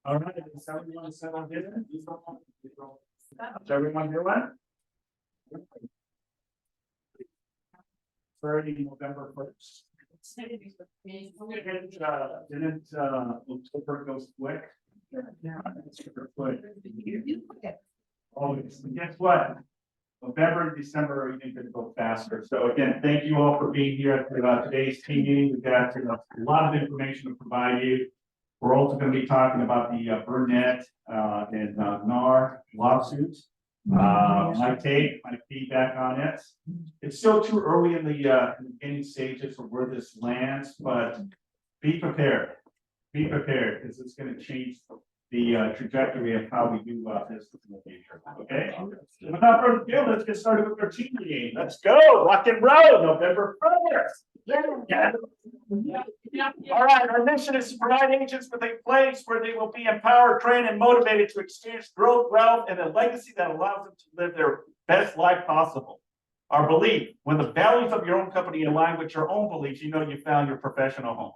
All right, is everyone settled in? Is everyone doing? Friday, November 1st. Didn't October goes quick? Yeah, it's super quick. Always. And guess what? November and December are even going to go faster. So again, thank you all for being here at today's team meeting. We've got a lot of information to provide you. We're also going to be talking about the Burnett and NAR lawsuits. My feedback on it. It's still too early in the beginning stages of where this lands, but be prepared. Be prepared because it's going to change the trajectory of how we do this in the future. Okay. Without further ado, let's get started with our team meeting. Let's go. Rock and roll. November 1st. Yeah. All right, our mission is to provide agents with a place where they will be empowered, trained, and motivated to experience growth, wealth, and a legacy that allows them to live their best life possible. Our belief, when the values of your own company align with your own beliefs, you know you found your professional home.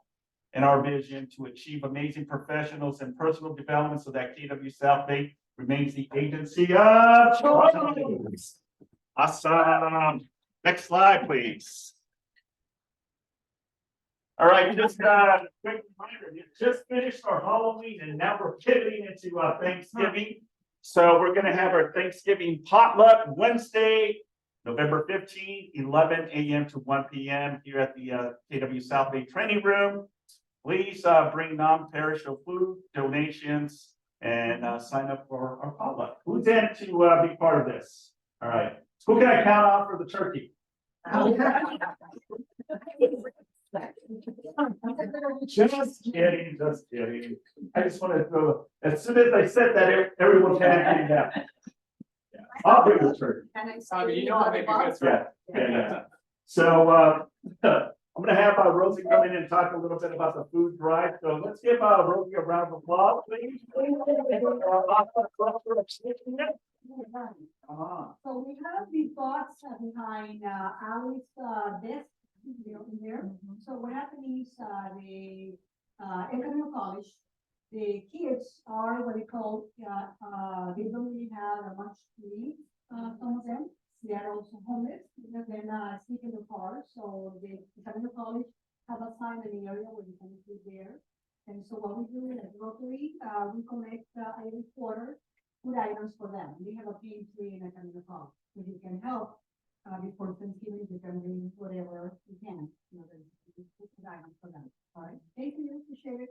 And our vision to achieve amazing professionals and personal development so that KW South Bay remains the agency of choice. Awesome. Next slide, please. All right, just a quick reminder, we just finished our Halloween and now we're pivoting into Thanksgiving. So we're going to have our Thanksgiving potluck Wednesday, November 15th, 11 a.m. to 1 p.m. here at the KW South Bay Training Room. Please bring non-perishable food, donations, and sign up for our potluck. Who's in to be part of this? All right, who can I count on for the turkey? Just kidding, just kidding. I just want to throw, as soon as I said that, everyone's panicking down. Yeah. I'll bring the turkey. You know, Yeah. So I'm going to have Rosie come in and talk a little bit about the food drive. So let's give Rosie a round of applause, please. So we have the thoughts behind Ali's desk, in there. So what happened is the economic college, the kids are what they call they don't really have much to eat. Some of them, they are also homeless because they're not sleep in the car. So the economic college have assigned an area where you can sleep there. And so what we do in Rotary, we collect every quarter food items for them. We have a pantry in economic college, so you can help. Before Thanksgiving, you can bring whatever you can, food items for them. All right, thank you, appreciate it.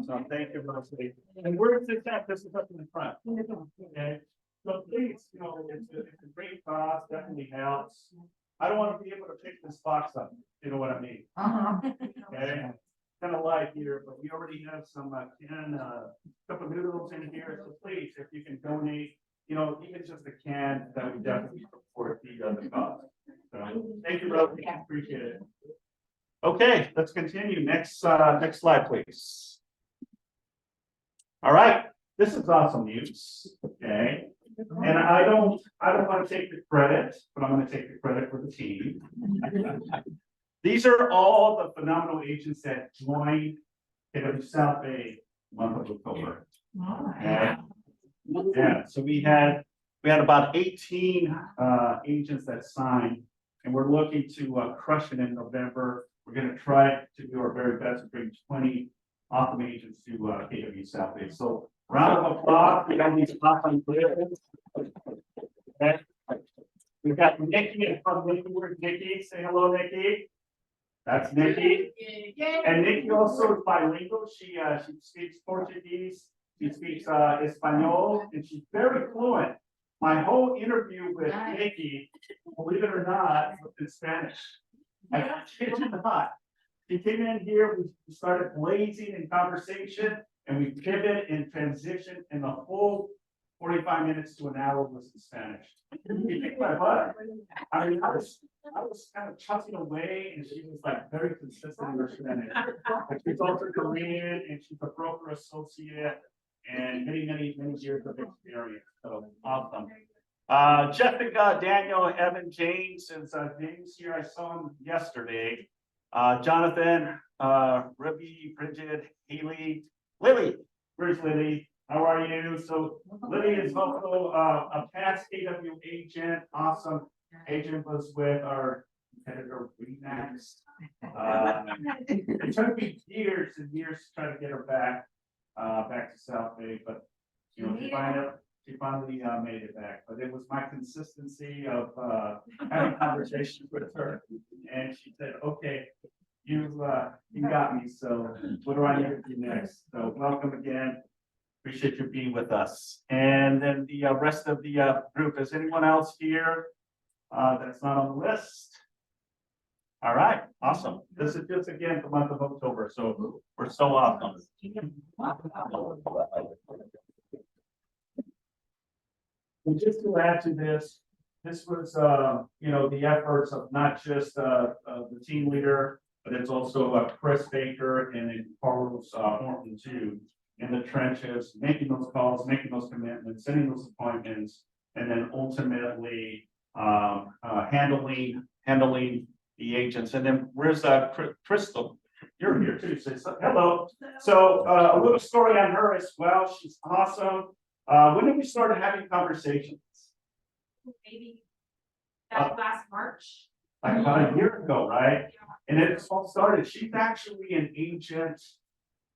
So thank you, Rosie. And where is this at? This is up in the front. In the front, yeah. Okay. So please, it's a great cause, definitely helps. I don't want to be able to pick this box up, you know what I mean? Okay. Kind of light here, but we already have some cup of noodles in here. So please, if you can donate, even just a can, that would definitely support the cause. So thank you, Rosie. Appreciate it. Okay, let's continue. Next slide, please. All right, this is awesome news. Okay. And I don't want to take the credit, but I'm going to take the credit for the team. These are all the phenomenal agents that joined KW South Bay month of October. Okay. Yeah, so we had about 18 agents that signed, and we're looking to crush it in November. We're going to try to do our very best to bring 20 awesome agents to KW South Bay. So round of applause. We got these awesome players. Okay. We've got Nikki and from Nikki. Where's Nikki? Say hello, Nikki. That's Nikki. And Nikki also is bilingual. She speaks Portuguese. She speaks Espanol, and she's very fluent. My whole interview with Nikki, believe it or not, was in Spanish. I kid you not. She came in here, we started blazing in conversation, and we pivoted and transitioned, and the whole 45 minutes to an hour was in Spanish. You kicked my butt. I mean, I was kind of chucking away, and she was like very consistent in her Spanish. But she's also Korean, and she's a broker associate, and many years of experience. So awesome. Jessica, Daniel, Evan, James, since James here, I saw him yesterday. Jonathan, Ruby, Bridget, Haley, Lily. Where's Lily? How are you? So Lydia is also a past KW agent, awesome agent, was with our competitor Remax. It took me years and years to try to get her back to South Bay, but you know, she finally made it back. But it was my consistency of having conversations with her, and she said, "Okay, you got me. So what do I need to do next?" So welcome again. Appreciate you being with us. And then the rest of the group, is anyone else here that's not on the list? All right, awesome. This is just again the month of October, so we're so awesome. And just to add to this, this was you know, the efforts of not just the team leader, but it's also Chris Baker and then Carlos Horton too, in the trenches, making those calls, making those commitments, sending those appointments, and then ultimately handling the agents. And then where's Crystal? You're here too. Say so, hello. So a little story on her as well. She's awesome. When did we start having conversations? Maybe that last March. Like about a year ago, right? And it all started. She's actually an agent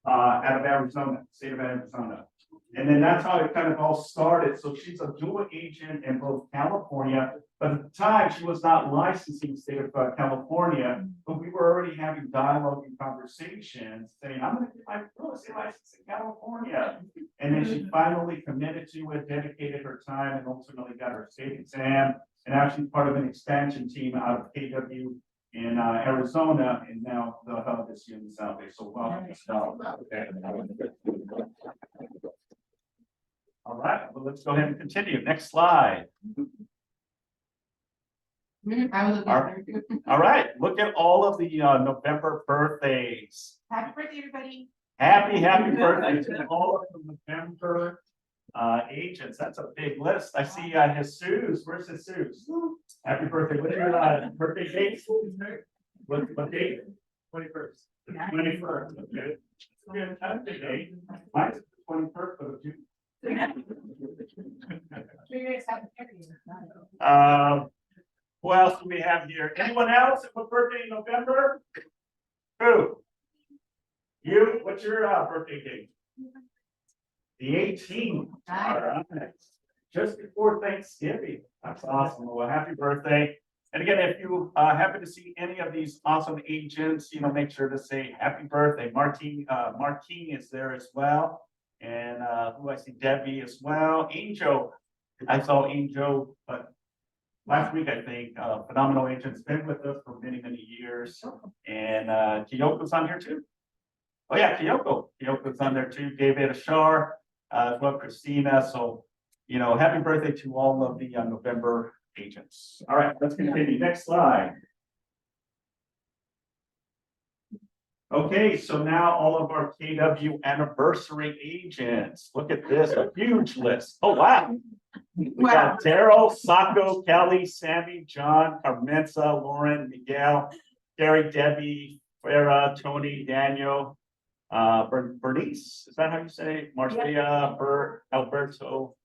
out of Arizona, state of Arizona. And then that's how it kind of all started. So she's a dual agent in both California, but at the time she was not licensed in the state of California, but we were already having dialogue and conversations saying, I'm going to get my real estate license in California. And then she finally committed to it, dedicated her time, and ultimately got her state exam, and actually part of an expansion team out of KW in Arizona, and now the hub is here in the South Bay. So welcome. All right, well, let's go ahead and continue. Next slide. All right, look at all of the November birthdays. Happy birthday, everybody. Happy birthday to all of the November agents. That's a big list. I see Jesus. Where's Jesus? Happy birthday. What's your birthday date? What date? 21st. 21st. Okay. Fantastic date. Mine's the 21st of June. Who else do we have here? Anyone else have a birthday in November? Who? You? What's your birthday date? The 18th. All right. Just before Thanksgiving. That's awesome. Well, happy birthday. And again, if you happen to see any of these awesome agents, you know, make sure to say happy birthday. Martine is there as well. And who I see, Debbie as well. Angel, I saw Angel last week, I think. Phenomenal agent's been with us for many, many years. And Kiyoko's on here too. Oh yeah, Kiyoko's on there too. David Ashar, as well, Christina. So, you know, happy birthday to all of the November agents. All right, let's continue. Next slide. Okay, so now all of our KW anniversary agents. Look at this, a huge list. Oh, wow. We got Daryl, Sacco, Kelly, Sammy, John, Carmenza, Lauren, Miguel, Gary, Debbie, Farah, Tony, Daniel, Bernice, is that how you say? Marcia, Bert, Alberto,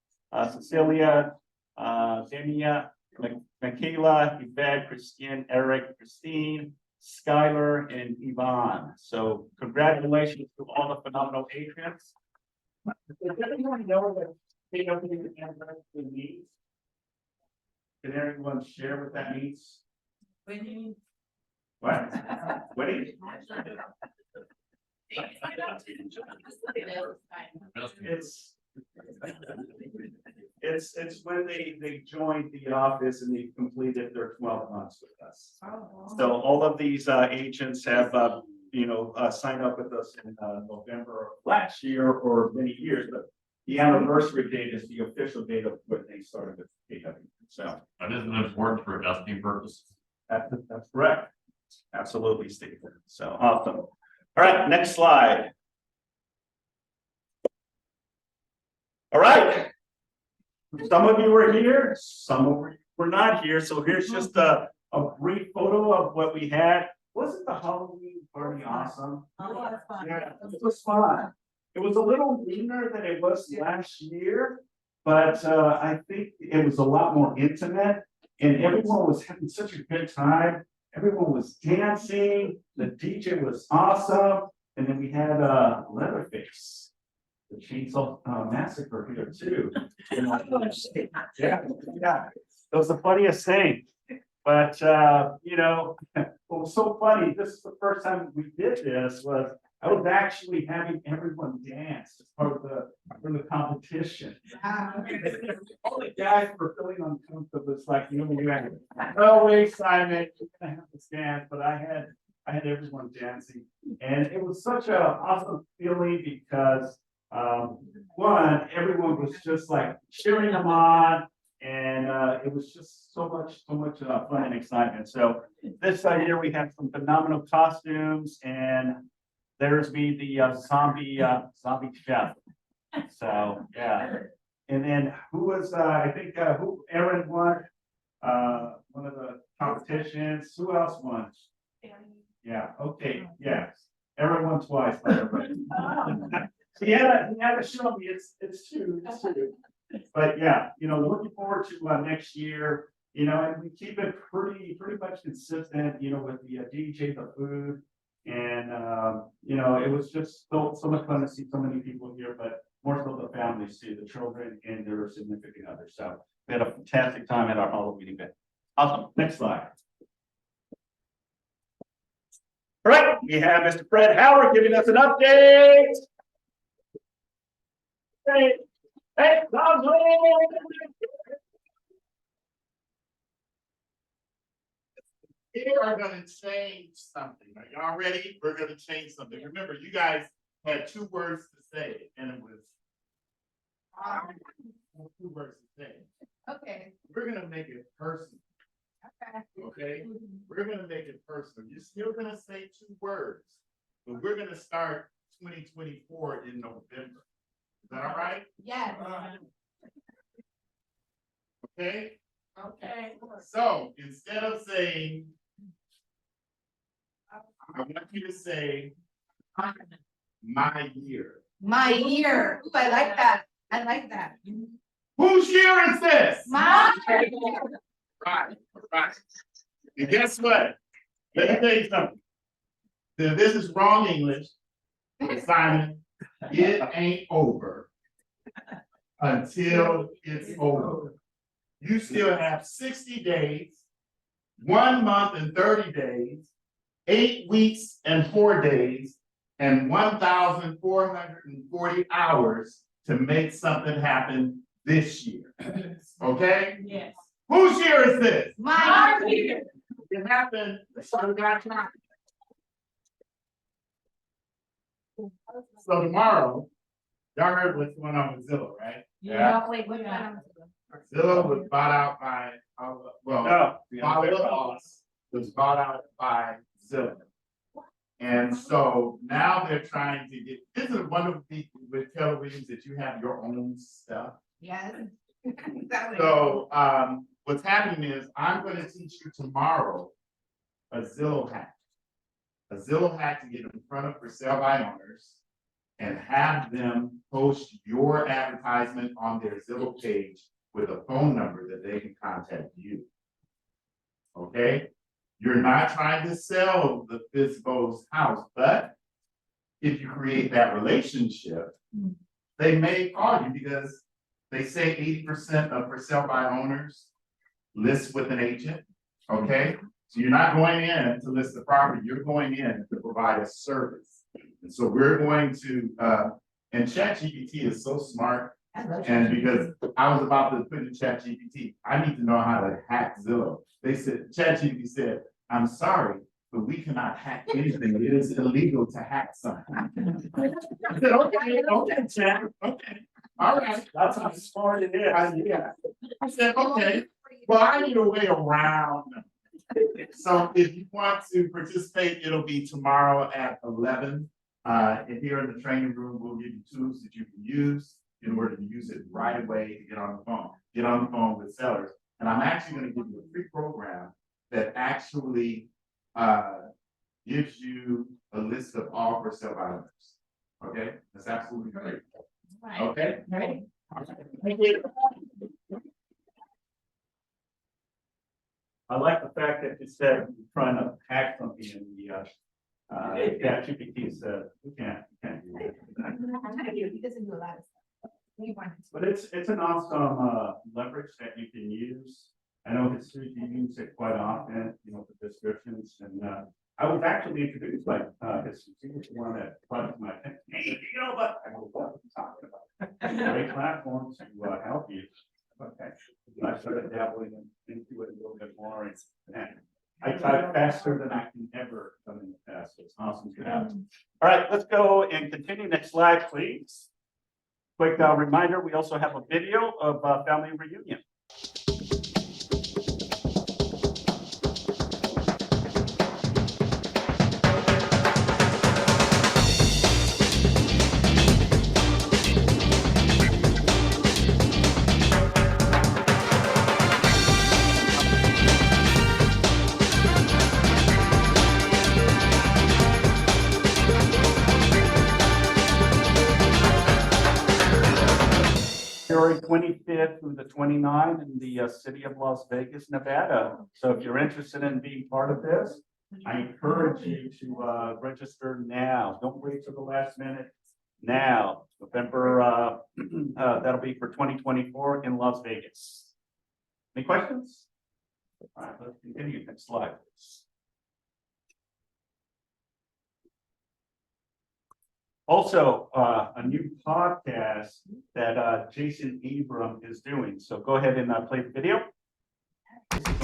Cecilia, Dania, Michaela, Yvette, Christian, Eric, Christine, Skylar, and Yvonne. So congratulations to all the phenomenal agents. Does everyone know what KW anniversary means? Can everyone share what that means? Winning. What? Winning? It's when they joined the office and they completed their 12 months with us. So all of these agents have you know, signed up with us in November of last year or many years, but the anniversary date is the official date of when they started with KW. So that isn't important for vesting purposes. That's correct. Absolutely, Steve. So awesome. All right, next slide. All right. Some of you were here, some of you were not here. So here's just a brief photo of what we had. Wasn't the Halloween party awesome? Oh, that's fun. Yeah, it was fun. It was a little leaner than it was last year, but I think it was a lot more intimate. And everyone was having such a good time. Everyone was dancing, the DJ was awesome, and then we had Leatherface, the Chainsaw Massacre here too. Yeah, yeah, it was the funniest thing. But you know, what was so funny, this is the first time we did this, was I was actually having everyone dance as part of the competition. All the guys were feeling uncomfortable. It's like, you had, no way, Simon, you're gonna have to dance, but I had everyone dancing. And it was such an awesome feeling because one, everyone was just like cheering them on. And it was just so much fun and excitement. So this year we had some phenomenal costumes, and there's me, the zombie chef. So yeah, and then who was I think who Aaron won one of the competitions. Who else won? Yeah. Okay. Yes. Aaron won twice. By the way. He had to show me it's two. But yeah, looking forward to next year, and we keep it pretty much consistent, with the DJ, the food. And, it was just so much fun to see so many people here, but more so the families too, the children and their significant others. So we had a fantastic time at our Halloween event. Awesome. Next slide. All right, we have Mr. Fred Howard giving us an update. Hey. Hey, we are gonna change something. Are y'all ready? We're gonna change something. Remember, you guys had 2 words to say, and it was 2 words to say. Okay. We're gonna make it personal. Okay? We're gonna make it personal. You're still gonna say 2 words, but we're gonna start 2024 in November. Is that all right? Yes. Okay? Okay. So instead of saying, I want you to say, my year. My year. Ooh, I like that. I like that. Whose year is this? My. Right. And guess what? Let me tell you something. This is wrong English, Simon. It ain't over until it's over. You still have 60 days, 1 month and 30 days, 8 weeks and 4 days, and 1,440 hours to make something happen this year. Okay? Yes. Whose year is this? My year. It happened. So tomorrow, y'all heard what's going on with Zillow, right? Yeah. Wait, what? Zillow was bought out by, was bought out by Zillow. And so now they're trying to get, this is one of the with Keller Williams that you have your own stuff. Yes. So what's happening is I'm going to teach you tomorrow a Zillow hack. A Zillow hack to get in front of for sale by owners and have them post your advertisement on their Zillow page with a phone number that they can contact you. Okay? You're not trying to sell the FSBO's house, but if you create that relationship, they may call you because they say 80% of for sale by owners list with an agent. Okay? So you're not going in to list the property, you're going in to provide a service. And so we're going to, and ChatGPT is so smart. And because I was about to put in ChatGPT, I need to know how to hack Zillow. They said, ChatGPT said, I'm sorry, but we cannot hack anything. It is illegal to hack something. I said, okay, Chat, okay. All right. That's how smart it is. Yeah. I said, okay, well, I need a way around. So if you want to participate, it'll be tomorrow at 11. And here in the training room, we'll give you tools that you can use in order to use it right away to get on the phone. Get on the phone with sellers. And I'm actually going to give you a free program that actually gives you a list of all for sale by owners. Okay, that's absolutely great. Right. Okay? Right. Thank you. I like the fact that you said you're trying to hack something in the, ChatGPT said, we can't do that. He doesn't do a lot of stuff. We want him to. But it's an awesome, leverage that you can use. I know his students use it quite often, you know, for descriptions and, I was actually introduced by, his student, one that brought it to my attention. Hey, you know what? I go, what are you talking about? Great platform to, help you. Okay. I started dabbling into it a little bit more and I type faster than I can ever come in the past. So it's awesome to have. All right, let's go and continue. Next slide, please. Quick reminder, we also have a video of family reunion. February 25th through the 29th in the city of Las Vegas, Nevada. So if you're interested in being part of this, I encourage you to register now. Don't wait till the last minute. Now, November, that'll be for 2024 in Las Vegas. Any questions? All right, let's continue. Next slide, please. Also, a new podcast that Jason Abram is doing. So go ahead and play the video.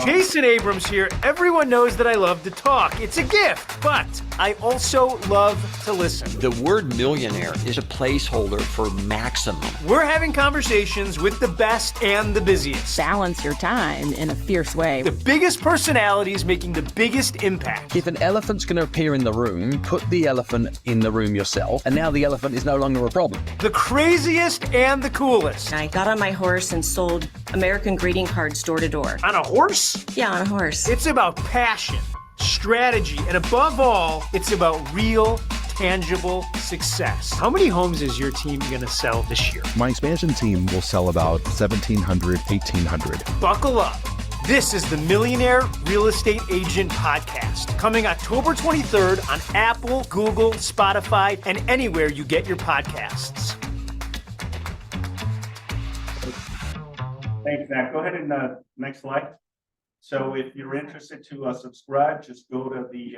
Jason Abrams here. Everyone knows that I love to talk. It's a gift, but I also love to listen. The word millionaire is a placeholder for maximum. We're having conversations with the best and the busiest. Balance your time in a fierce way. The biggest personalities making the biggest impact. If an elephant's going to appear in the room, put the elephant in the room yourself, and now the elephant is no longer a problem. The craziest and the coolest. I got on my horse and sold American greeting cards door to door. On a horse? Yeah, on a horse. It's about passion, strategy, and above all, it's about real, tangible success. How many homes is your team going to sell this year? My expansion team will sell about 1,700, 1,800. Buckle up. This is the Millionaire Real Estate Agent Podcast, coming October 23rd on Apple, Google, Spotify, and anywhere you get your podcasts. Thanks, Zach. Go ahead and next slide. So if you're interested to subscribe, just go to the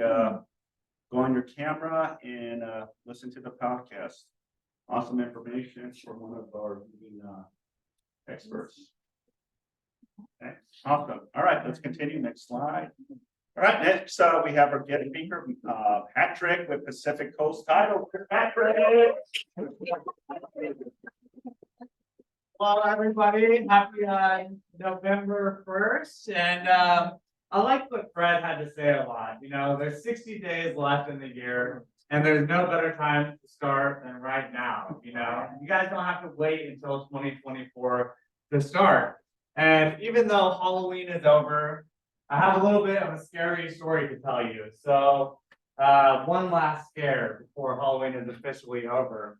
go on your camera and listen to the podcast. Awesome information from one of our leading experts. Okay, awesome. All right, let's continue. Next slide. All right, next we have our guest speaker, Patrick with Pacific Coast Title. Patrick. Hello, everybody. Happy November 1st. And I like what Fred had to say a lot. You know, there's 60 days left in the year, and there's no better time to start than right now. You know, you guys don't have to wait until 2024 to start. And even though Halloween is over, I have a little bit of a scary story to tell you. So one last scare before Halloween is officially over.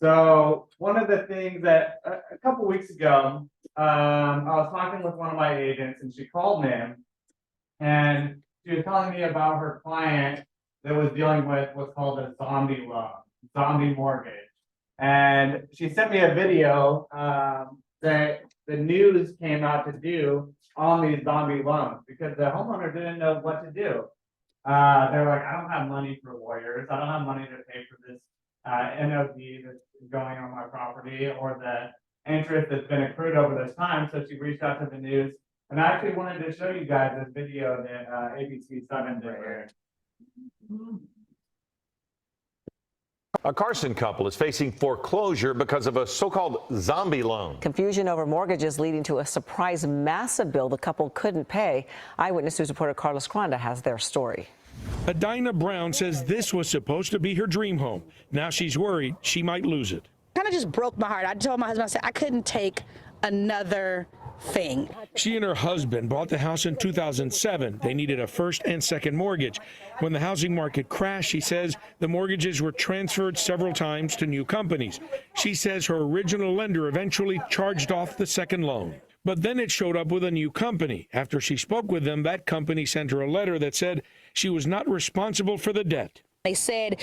So one of the things that a couple weeks ago, I was talking with one of my agents and she called me and she was telling me about her client that was dealing with what's called a zombie loan, zombie mortgage. And she sent me a video that the news came out to do on these zombie loans because the homeowner didn't know what to do. They're like, I don't have money for lawyers. I don't have money to pay for this NOD that's going on my property or the interest that's been accrued over this time. So she reached out to the news and I actually wanted to show you guys this video that ABC 7 did here. A Carson couple is facing foreclosure because of a so-called zombie loan. Confusion over mortgages leading to a surprise massive bill the couple couldn't pay. Eyewitness News reporter Carlos Cranda has their story. Adina Brown says this was supposed to be her dream home. Now she's worried she might lose it. Kind of just broke my heart. I told my husband, I said, I couldn't take another thing. She and her husband bought the house in 2007. They needed a first and second mortgage. When the housing market crashed, she says the mortgages were transferred several times to new companies. She says her original lender eventually charged off the second loan. But then it showed up with a new company. After she spoke with them, that company sent her a letter that said she was not responsible for the debt. They said,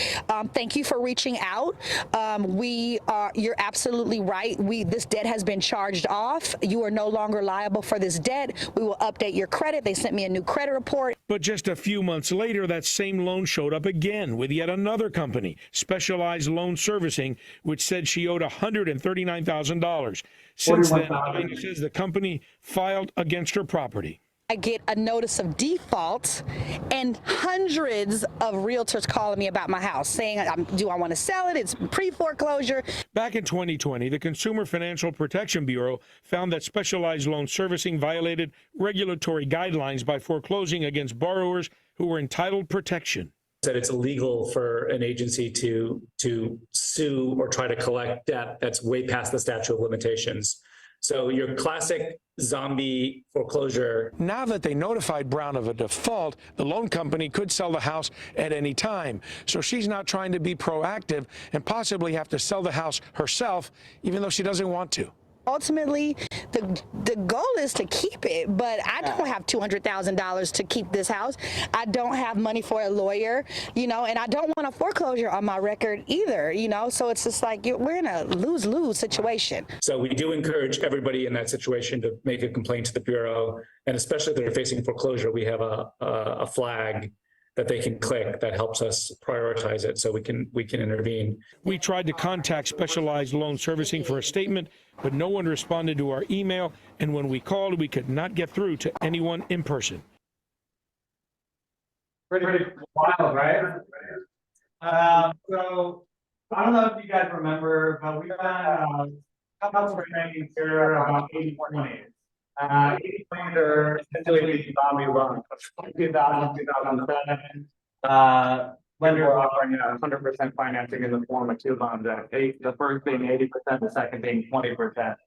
thank you for reaching out. You're absolutely right. This debt has been charged off. You are no longer liable for this debt. We will update your credit. They sent me a new credit report. But just a few months later, that same loan showed up again with yet another company, Specialized Loan Servicing, which said she owed $139,000. Since then, Elaine says the company filed against her property. I get a notice of default and hundreds of realtors calling me about my house saying, do I want to sell it? It's pre-foreclosure. Back in 2020, the Consumer Financial Protection Bureau found that Specialized Loan Servicing violated regulatory guidelines by foreclosing against borrowers who were entitled protection. That it's illegal for an agency to sue or try to collect debt that's way past the statute of limitations. So your classic zombie foreclosure. Now that they notified Brown of a default, the loan company could sell the house at any time. So she's now trying to be proactive and possibly have to sell the house herself, even though she doesn't want to. Ultimately, the goal is to keep it, but I don't have $200,000 to keep this house. I don't have money for a lawyer, and I don't want a foreclosure on my record either, so it's just like we're in a lose-lose situation. So we do encourage everybody in that situation to make a complaint to the Bureau, and especially if they're facing foreclosure, we have a flag that they can click that helps us prioritize it so we can intervene. We tried to contact Specialized Loan Servicing for a statement, but no one responded to our email, and when we called, we could not get through to anyone in person. Pretty wild, right? So I don't know if you guys remember, but we've done a couple of trainings here about 80/20. 80/20 are essentially zombie loans. 2007, lenders are offering 100% financing in the form of two loans. The first being 80%, the second being 20%.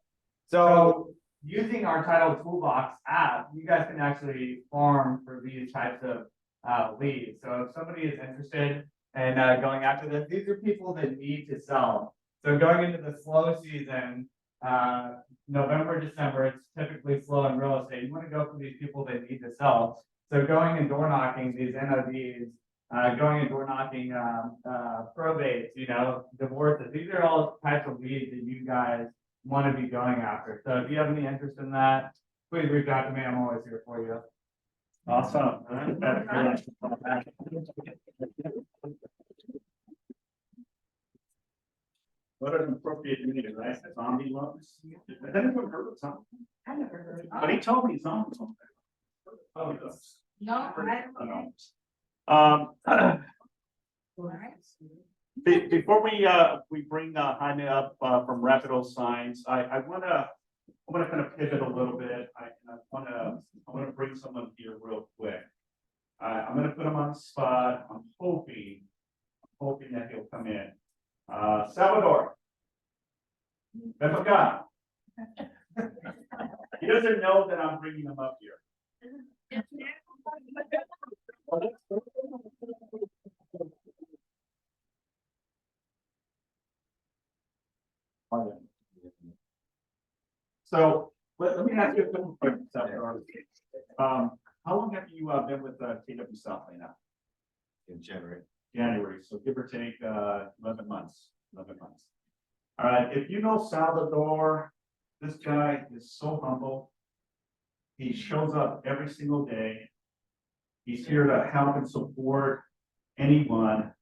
So using our Title Toolbox app, you guys can actually farm for these types of leads. So if somebody is interested in going after this, these are people that need to sell. So going into the slow season, November, December, it's typically slow in real estate. You want to go for these people that need to sell. So going and door knocking these NODs, going and door knocking probates, divorces. These are all types of leads that you guys want to be going after. So if you have any interest in that, please reach out to me. I'm always here for you. Awesome. What an appropriate unit, right? Zombie loans. Has anyone heard of zombie? I never heard of it. But he told me zombie loans. Oh, he does. No, I don't know. Before we bring Jaime up from Rapido Signs, I wanna kind of pivot a little bit. I wanna bring someone here real quick. I'm gonna put him on the spot. I'm hoping that he'll come in. Salvador. Ven acá. He doesn't know that I'm bringing him up here. So let me ask you a couple questions. How long have you been with KW Southland now? In January, so give or take 11 months. 11 months. All right, if you know Salvador, this guy is so humble. He shows up every single day. He's here to help and support anyone.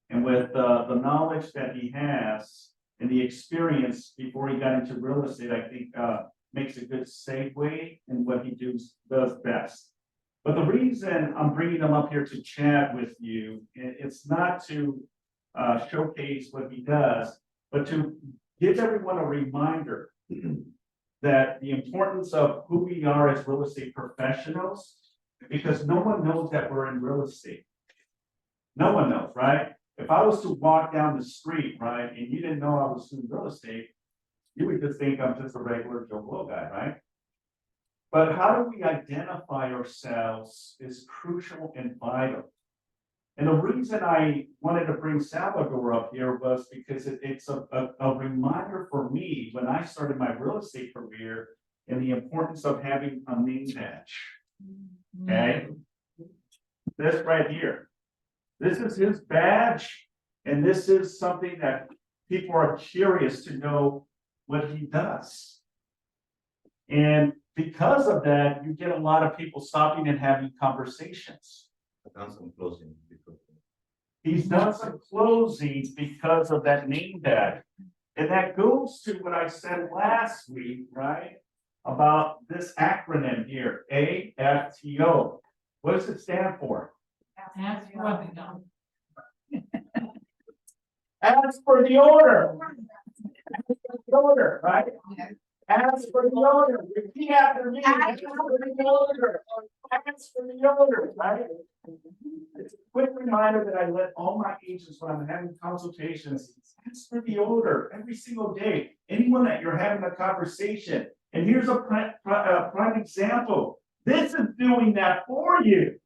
And with the knowledge that he has and the experience before he got into real estate, I think makes a good segue in what he does best. But the reason I'm bringing him up here to chat with you, it's not to showcase what he does, but to give everyone a reminder that the importance of who we are as real estate professionals, because no one knows that we're in real estate. No one knows, right? If I was to walk down the street, right, and you didn't know I was in real estate, you would just think I'm just a regular Joe Blow guy, right? But how do we identify ourselves is crucial and vital. And the reason I wanted to bring Salvador up here was because it's a reminder for me when I started my real estate career and the importance of having a name badge. Okay? This right here. This is his badge, and this is something that people are curious to know what he does. And because of that, you get a lot of people stopping and having conversations. I've done some closing because He's done some closings because of that name badge. And that goes to what I said last week, right? About this acronym here, AFTO. What does it stand for? Ask for what we know. Ask for the order. Ask for the order, right? Ask for the order. Repeat after me. Ask for the order. Ask for the order, right? It's a quick reminder that I let all my agents, when I'm having consultations, ask for the order every single day. Anyone that you're having a conversation, and here's a prime example. This is doing that for you.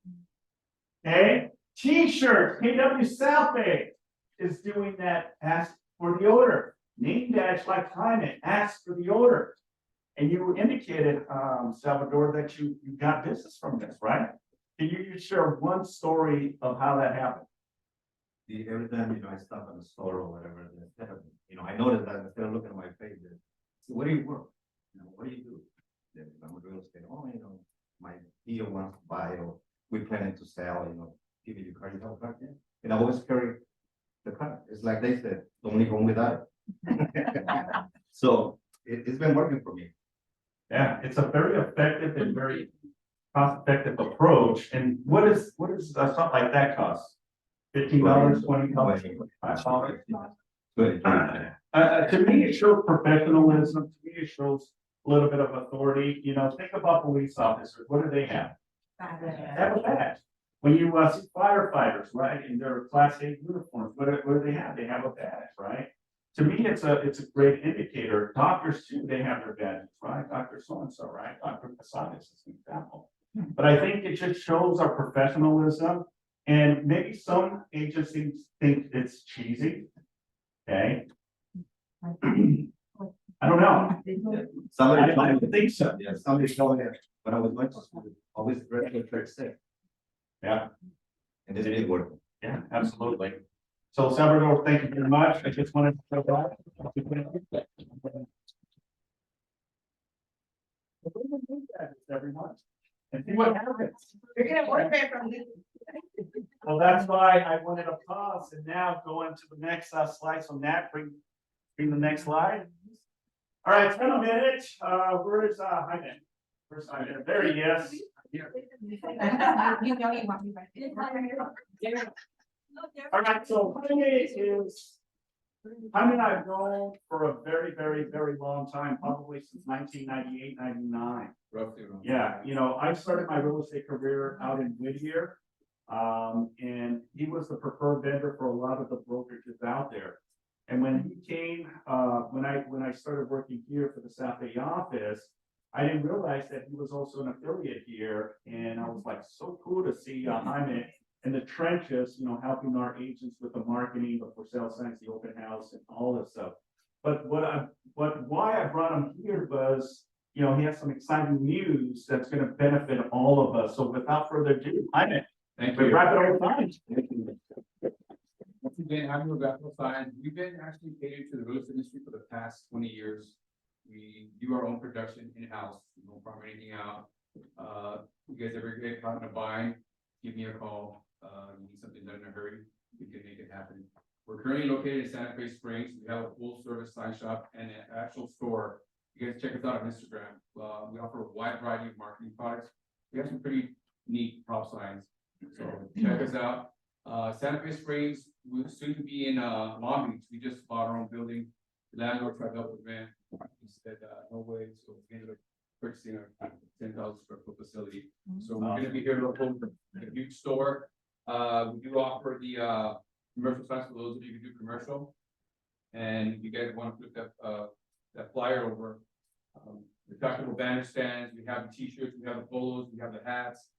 Okay? T-shirt, KWSB is doing that. Ask for the order. Name dash like climate. Ask for the order. And you indicated, Salvador, that you got business from this, right? Can you share one story of how that happened? every time, I stop at a store or whatever, instead of, I noticed that instead of looking at my face, they say, where do you work? What do you do? Then I'm a real estate, my deal wants to buy, or we planning to sell, give me your card, you have a card, yeah. And I always carry the card. It's like they said, don't leave home without it. So it's been working for me. Yeah, it's a very effective and very cost-effective approach. And what does something like that cost? $15, $20, $5? To me, it shows professionalism. To me, it shows a little bit of authority. Think about police officers. What do they have? They have a badge. When you see firefighters, right, in their Class A uniforms, what do they have? They have a badge, right? To me, it's a great indicator. Doctors too, they have their badges, right? Dr. So-and-so, right? Dr. Casadas is an example. But I think it just shows our professionalism, and maybe some agencies think it's cheesy. Okay. I don't know. Somebody I don't think so. Yeah, somebody told me that when I was going to school, always dress to church sick. Yeah. And it didn't work. Yeah, absolutely. So Salvador, thank you very much. I just wanted to show that. Every month. And see what happens. You're gonna work it from this. Well, that's why I wanted to pause and now go into the next slide. So Nat, bring the next slide. All right, it's been a minute. Where is Hyman? Where's Hyman? There he is. Here. You know you want me back there. All right, so Hyman and I've known for a very, very, very long time, probably since 1998, 99. Roughly around. Yeah, I started my real estate career out in Whittier. And he was the preferred vendor for a lot of the brokerages out there. And when he came, when I started working here for the South Bay office, I didn't realize that he was also an affiliate here. And I was like, so cool to see Hyman in the trenches, helping our agents with the marketing, the for sale signs, the open house, and all this stuff. But why I brought him here was, he has some exciting news that's going to benefit all of us. So without further ado, Hyman. Thank We you. wrap it over time. Once again, I'm Roberto Fine. We've been actually catered to the real estate industry for the past 20 years. We do our own production in-house. We don't farm anything out. You guys ever get caught in a bind, give me a call. You need something done in a hurry, we can make it happen. We're currently located in Santa Fe Springs. We have a full service sign shop and an actual store. You guys check us out on Instagram. We offer a wide variety of marketing products. We have some pretty neat prop signs. So check us out. Santa Fe Springs, we'll soon be in Long Beach. We just bought our own building. The landlord tried to help with rent. He said no way. So we ended up purchasing a 10,000 square foot facility. So we're gonna be here local, a huge store. We do offer the commercial signs for those of you who do commercial. And if you guys want to flip that flyer over, retractable banner stands, we have the t-shirts, we have the polos, we have the hats.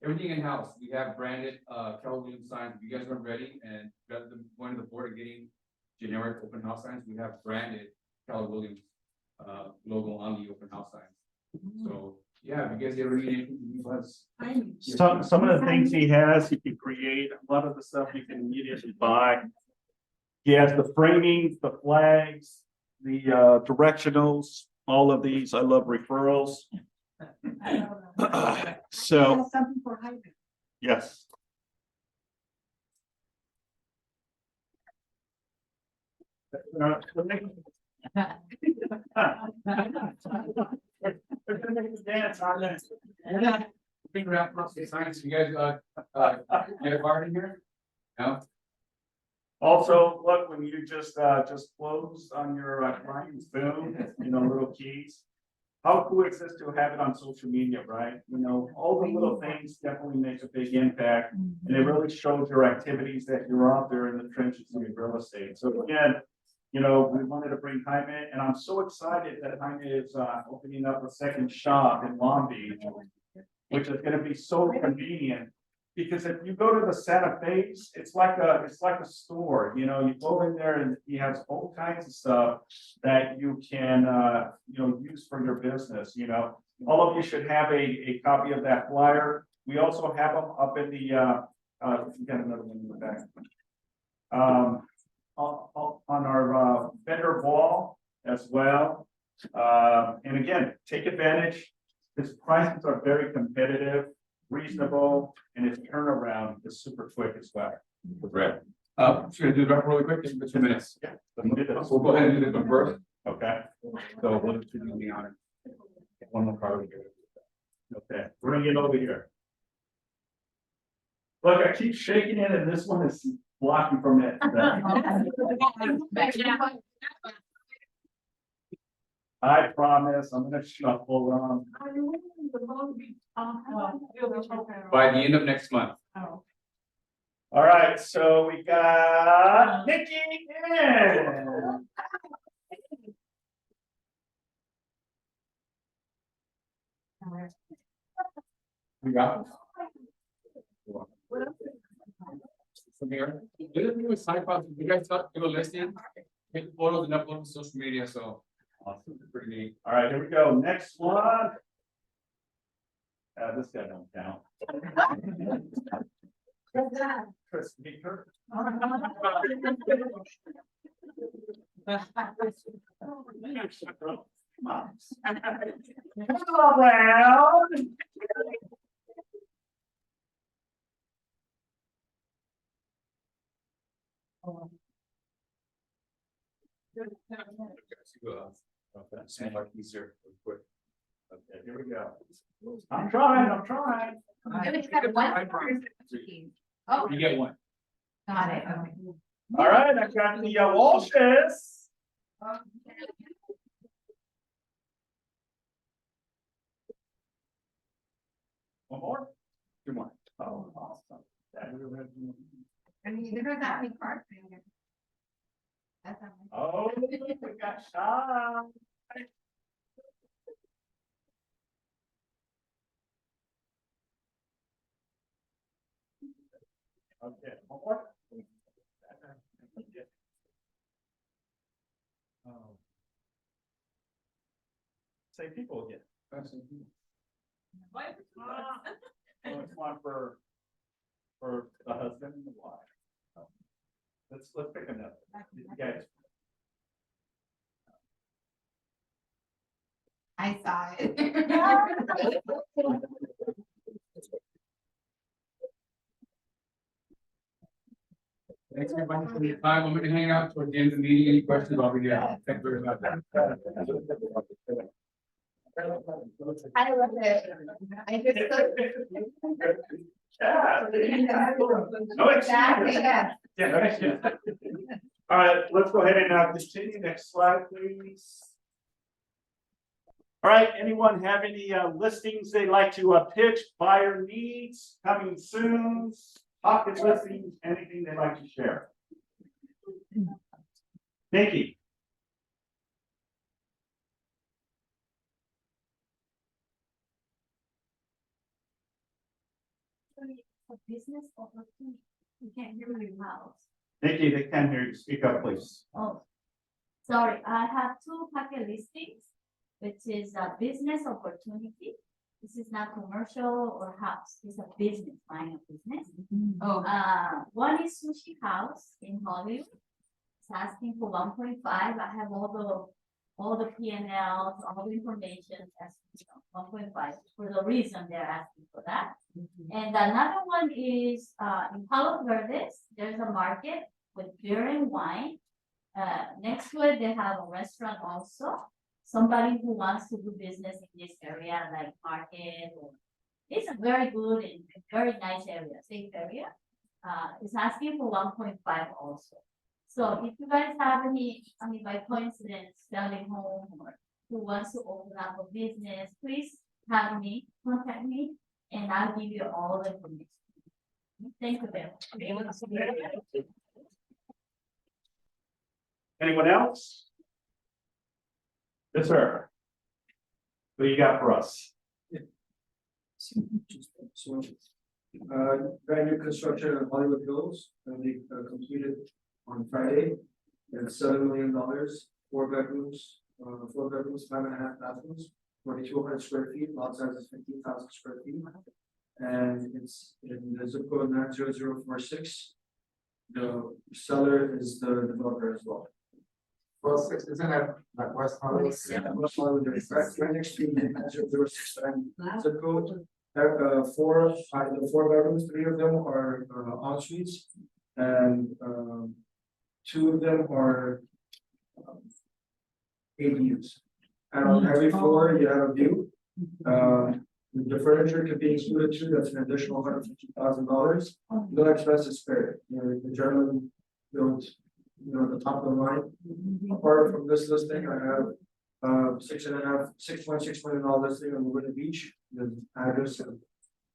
Everything in-house, we have branded, Keller Williams signs, if you guys aren't ready, and rather than going to the board and getting generic open house signs, we have branded Keller Williams, logo on the open house signs. So, yeah, if you guys ever need anything, you guys. Some of the things he has, he can create, a lot of the stuff you can immediately buy. He has the framing, the flags, the directionals, all of these. I love referrals. So, Something for Jaime. yes. Bring around lots of signs, you guys, get a bar in here? No? Also, look, when you just close on your client's boom, you know, little keys. How cool is this to have it on social media, right? You know, all the little things definitely make a big impact. And it really shows your activities that you're out there in the trenches of your real estate. So again, you know, we wanted to bring Jaime, and I'm so excited that Jaime is opening up a second shop in Long Beach, which is gonna be so convenient. Because if you go to the Santa Fe's, it's like a store, you know, you go in there and he has all kinds of stuff that you can, you know, use for your business, you know. All of you should have a copy of that flyer. We also have them up in the, we got another one in the back. On our vendor wall as well. And again, take advantage. His prices are very competitive, reasonable, and his turnaround is super quick as well. Right. Just gonna do that really quick, just for 2 minutes. Yeah. We'll go ahead and do this one first. Okay. So we'll just do the honor. One more card. Okay, bring it over here. Look, I keep shaking it and this one is blocking from it. I promise, I'm gonna shuffle around. By the end of next month. All right, so we got Nikki in. We got. From here, the other thing with side pods, you guys thought you were listening, take photos and upload to social media, so. Awesome, pretty neat. All right, here we go. Next one. This guy don't count. Chris Meeker. Come around. Seems like easier, quick. Okay, here we go. I'm trying. Oh, You get one. got it, okay. All right, I got the Walshes. One more? Two more. Oh, awesome. I mean, there goes that many cards. That's not Oh, we got shot. Okay, one more. Same people again. What? So it's one for the husband and the wife. Let's pick another. You guys. I saw it. Thanks everybody for your time. I'm gonna hang out towards the end of the meeting. Any questions, I'll be here. Thank you very much. I love it. I just. No, Exactly, yeah. Yeah. All right, let's go ahead and continue. Next slide, please. All right, anyone have any listings they'd like to pitch, buyer needs, coming soon, pocket listings, anything they'd like to share? Nikki. business opportunity. You can't hear me well. Nikki, they can hear you. Speak up, please. Oh, sorry, I have two packet listings, which is a business opportunity. This is not commercial or house, it's a business, line of business. One is sushi house in Hollywood. It's asking for 1.5. I have all the P&Ls, all the information, as you know, 1.5 for the reason they're asking for that. And another one is in Palo Verdes, there's a market with beer and wine. Next to it, they have a restaurant also. Somebody who wants to do business in this area, like market, or it's a very good and very nice area, safe area. It's asking for 1.5 also. So if you guys have any, I mean, by coincidence, selling home or who wants to open up a business, please have me, contact me, and I'll give you all the information. Thank you very much. Anyone else? Yes, sir. What do you got for us? Brand new construction in Hollywood Hills, they completed on Friday. It's $7 million, 4 bedrooms, 5.5 bathrooms, 4,200 square feet, lot size is 15,000 square feet. And it's in the zip code 90046. The seller is the developer as well. Well, isn't that like West Hollywood? Yeah, West Hollywood, right next to 90046 and zip code. The 4 bedrooms, 3 of them are en suites, and 2 of them are ADUs. And on every floor, you have a view. The furniture could be included too. That's an additional $150,000. No expenses spared. You know, the German built, the top of the line. Apart from this listing, I have $6.6 million listing on Wooded Beach. The address of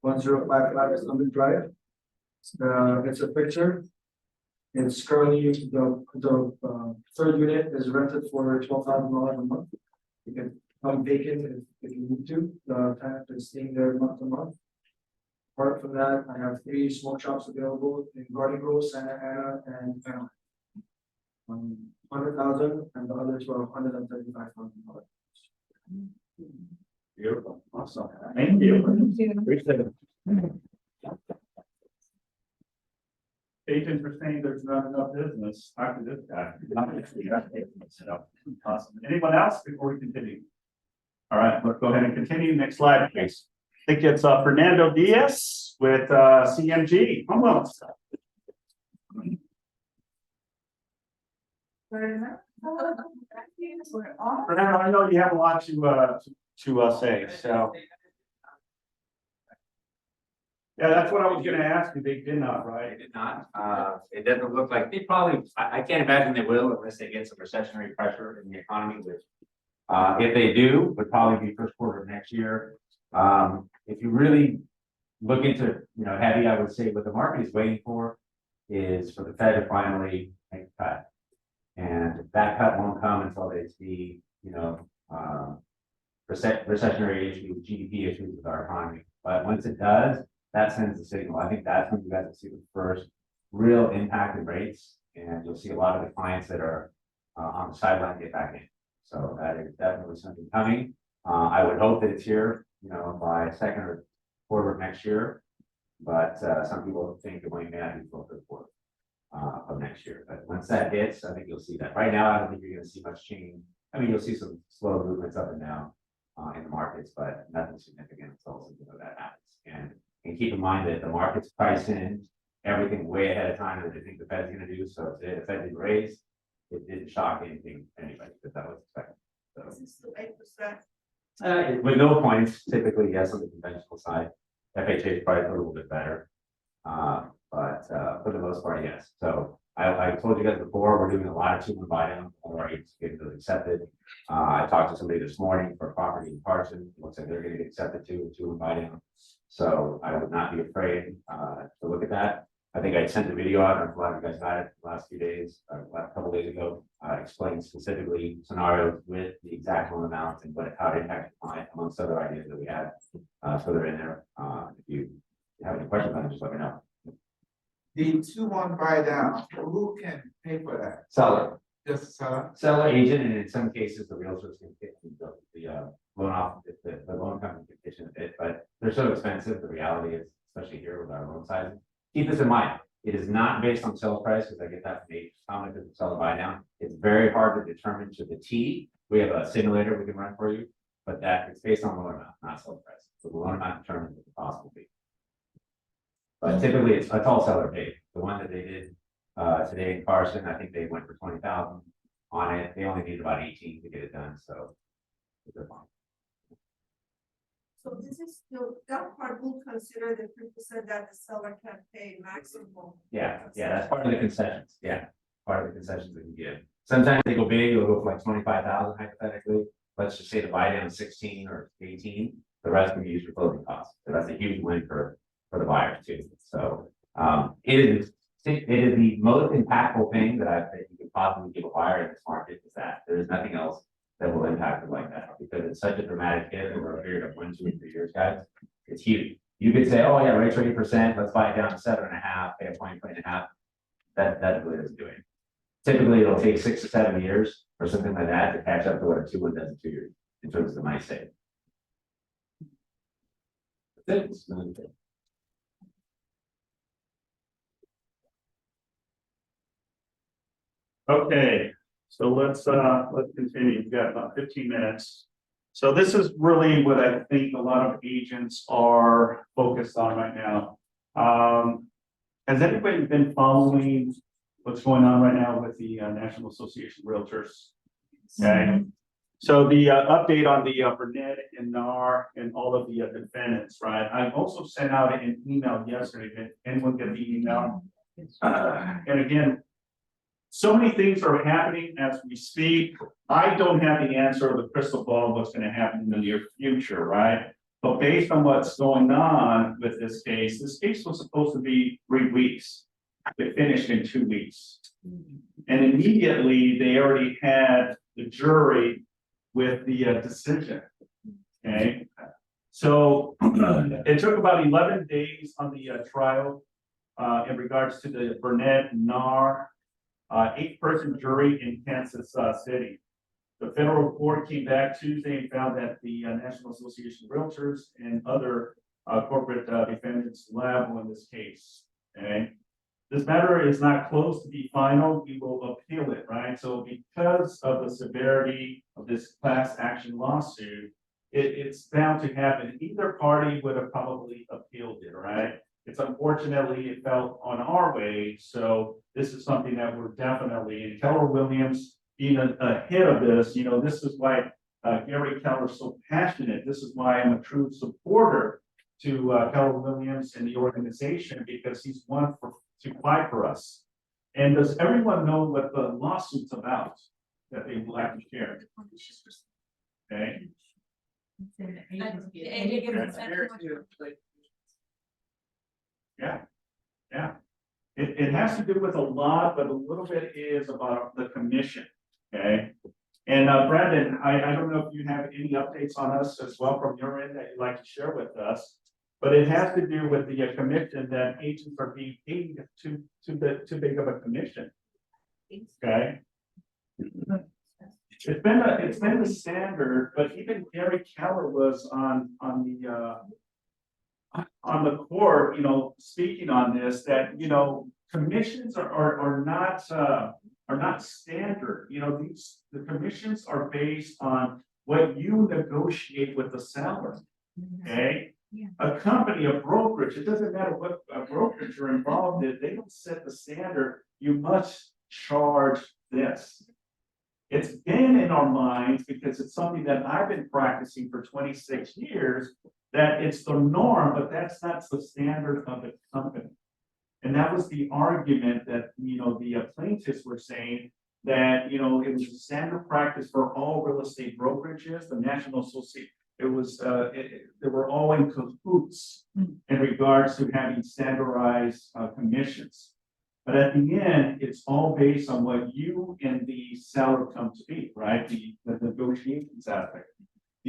1055 is Summit Drive. It's a picture. It's currently the third unit is rented for $12,000 a month. You can come vacant if you need to. The tenant is staying there month to month. Apart from that, I have 3 smoke shops available in Garden Grove, Santa Ana, and Panama. $100,000 and the other 135,000. Beautiful. Awesome. Thank you. Appreciate it. Agents are saying there's not enough business. Talk to this guy. So, awesome. Anyone else before we continue? All right, let's go ahead and continue. Next slide, please. I think it's Fernando Diaz with CMG. Home loans. Fernando, I know you have a lot to say, so. Yeah, that's what I was gonna ask you. They did not, right? They did not. It doesn't look like they probably, I can't imagine they will unless they get some recessionary pressure in the economy, which if they do, would probably be first quarter of next year. If you really look into, heavy, I would say what the market is waiting for is for the Fed to finally make a cut. And that cut won't come until they see, recessionary issues, GDP issues with our economy. But once it does, that sends the signal. I think that's when you guys will see the first real impact in rates, and you'll see a lot of the clients that are on the sideline get back in. So that is definitely something coming. I would hope that it's here, by second or quarter of next year. But some people think it might not be till third quarter of next year. But once that hits, I think you'll see that. Right now, I don't think you're going to see much change. I mean, you'll see some slow movements up and down in the markets, but nothing significant until something like that happens. And keep in mind that the market's priced in everything way ahead of time that they think the Fed's going to do. So if the Fed did raise, it didn't shock anybody because that was expected. So, with no points, typically yes on the conventional side. FHA is probably a little bit better, but for the most part, yes. So I told you guys before, we're doing a lot of 2-1 buy down. All right, getting those accepted. I talked to somebody this morning for a property in Carson. Looks like they're going to get accepted too, 2-1 buy down. So I would not be afraid to look at that. I think I sent a video out, and a lot of you guys got it the last few days, a couple days ago, explaining specifically scenarios with the exact loan amounts and how it impacts the client, amongst other ideas that we had. So they're in there. If you you have any questions on it, just let me know. The 2-1 buy down, who can pay for that? Seller. Just the seller? Seller agent, and in some cases, the realtors can pick the loan off, the loan company can pitch in a bit, but they're so expensive, the reality is, especially here with our loan sizes. Keep this in mind, it is not based on sales price, because I get that from agents, how much is the seller buy down? It's very hard to determine to the T. We have a simulator we can run for you, but that it's based on loan amount, not sales price. So the loan amount determines what the cost will be. But typically, it's all seller paid. The one that they did today in Carson, I think they went for 20,000 on it. They only needed about 18 to get it done, so they're fine. So this is still, that part will consider the 3% that the seller can pay maximum. Yeah, that's part of the concessions. Yeah, part of the concessions that you give. Sometimes they go big, they'll go for like 25,000 hypothetically. Let's just say the buy down is 16 or 18. The rest can be used for closing costs. So that's a huge win for the buyers too. So it is the most impactful thing that you could possibly give a buyer in this market is that there is nothing else that will impact it like that, because it's such a dramatic hit over a period of 1, 2, or 3 years, guys. It's huge. You could say, oh yeah, rates are 8%, let's buy it down to 7.5, pay a point and a half. That really doesn't do it. Typically, it'll take 6 to 7 years or something like that to catch up to what a 2-1 does in 2 years in terms of the money saved. That's it. Okay, so let's continue. We've got about 15 minutes. So this is really what I think a lot of agents are focused on right now. Has anybody been following what's going on right now with the National Association of Realtors? Okay. So the update on the Burnett and NAR and all of the defendants, right? I also sent out an email yesterday. Did anyone get the email? And again, so many things are happening as we speak. I don't have the answer of the crystal ball, what's going to happen in the near future, right? But based on what's going on with this case was supposed to be 3 weeks. It finished in 2 weeks. And immediately they already had the jury with the decision. Okay. So it took about 11 days on the trial in regards to the Burnett NAR 8-person jury in Kansas City. The federal court came back Tuesday and found that the National Association of Realtors and other corporate defendants liable in this case. Okay. This matter is not close to be final. We will appeal it, right? So because of the severity of this class action lawsuit, it's bound to happen. Either party would have probably appealed it, right? It's unfortunately it fell on our way. So this is something that we're definitely, and Keller Williams being ahead of this, you know, this is why Gary Keller is so passionate. This is why I'm a true supporter to Keller Williams and the organization, because he's one to fight for us. And does everyone know what the lawsuit's about that they would like to share? Okay. Yeah. It has to do with a lot, but a little bit is about the commission. Okay. And Brandon, I don't know if you have any updates on us as well from your end that you'd like to share with us, but it has to do with the commission that agents are being paid too big of a commission. Okay. It's been the standard, but even Gary Keller was on the court, you know, speaking on this, that, you know, commissions are not standard. You know, the commissions are based on what you negotiate with the seller. Okay. A company, a brokerage, it doesn't matter what a brokerage you're involved in, they don't set the standard. You must charge this. It's been in our minds because it's something that I've been practicing for 26 years, that it's the norm, but that's not the standard of the company. And that was the argument that, you know, the plaintiffs were saying that, you know, it was a standard practice for all real estate brokerages, the National Association. It was, they were all in cahoots in regards to having standardized commissions. But at the end, it's all based on what you and the seller come to be, right? The negotiations aspect.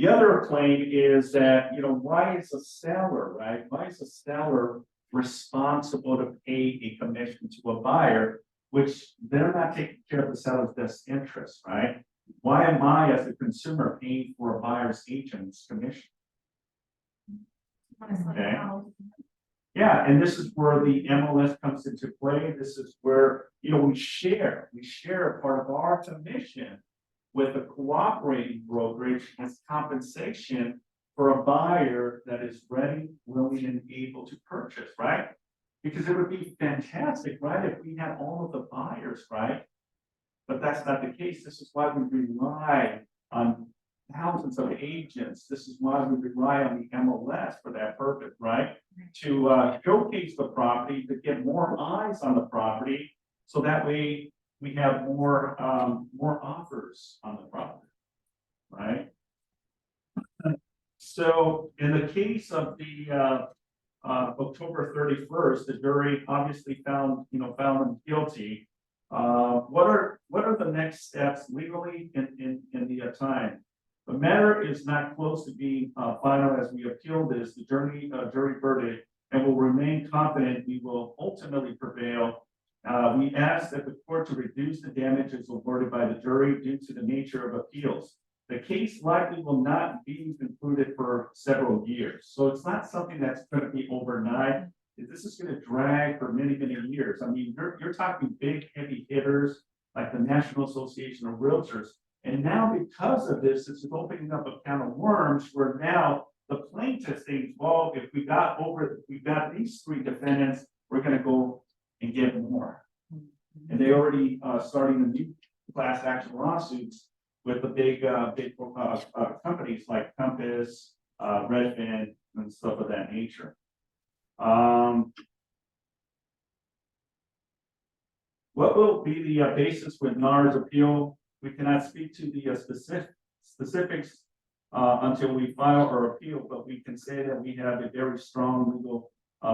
The other claim is that, why is a seller, right? Why is a seller responsible to pay a commission to a buyer, which they're not taking care of the seller's best interest, right? Why am I, as a consumer, paying for a buyer's agent's commission? Okay. Yeah, and this is where the MLS comes into play. This is where, we share part of our commission with a cooperating brokerage as compensation for a buyer that is ready, willing, and able to purchase, right? Because it would be fantastic, right, if we had all of the buyers, right? But that's not the case. This is why we rely on thousands of agents. This is why we rely on the MLS for that purpose, right? To showcase the property, to get more eyes on the property, so that way we have more offers on the property, right? So in the case of the October 31st, the jury obviously found them guilty. What are the next steps legally in the time? The matter is not close to being final as we appeal this, the jury verdict, and will remain confident we will ultimately prevail. We ask that the court to reduce the damages awarded by the jury due to the nature of appeals. The case likely will not be concluded for several years. So it's not something that's going to be overnight. This is going to drag for many, many years. I mean, you're talking big, heavy hitters like the National Association of Realtors. And now because of this, it's opening up a can of worms where now the plaintiffs think, well, if we got these three defendants, we're going to go and get more. And they already starting a new class action lawsuits with the big companies like Compass, Redfin, and stuff of that nature. What will be the basis with NAR's appeal? We cannot speak to the specifics until we file our appeal, but we can say that we have a very strong legal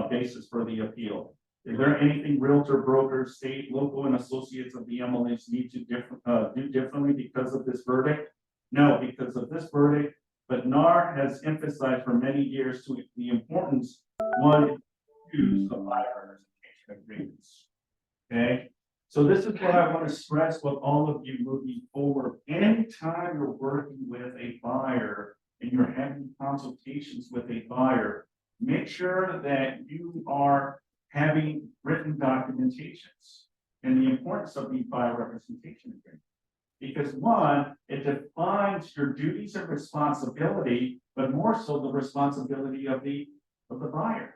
basis for the appeal. Is there anything realtor, brokers, state, local, and associates of the MLS need to do differently because of this verdict? No, because of this verdict, but NAR has emphasized for many years to the importance, one, use of buyer representation agreements. Okay, so this is what I want to stress with all of you moving forward. Anytime you're working with a buyer and you're having consultations with a buyer, make sure that you are having written documentations and the importance of the buyer representation agreement. Because one, it defines your duties and responsibility, but more so the responsibility of the buyer.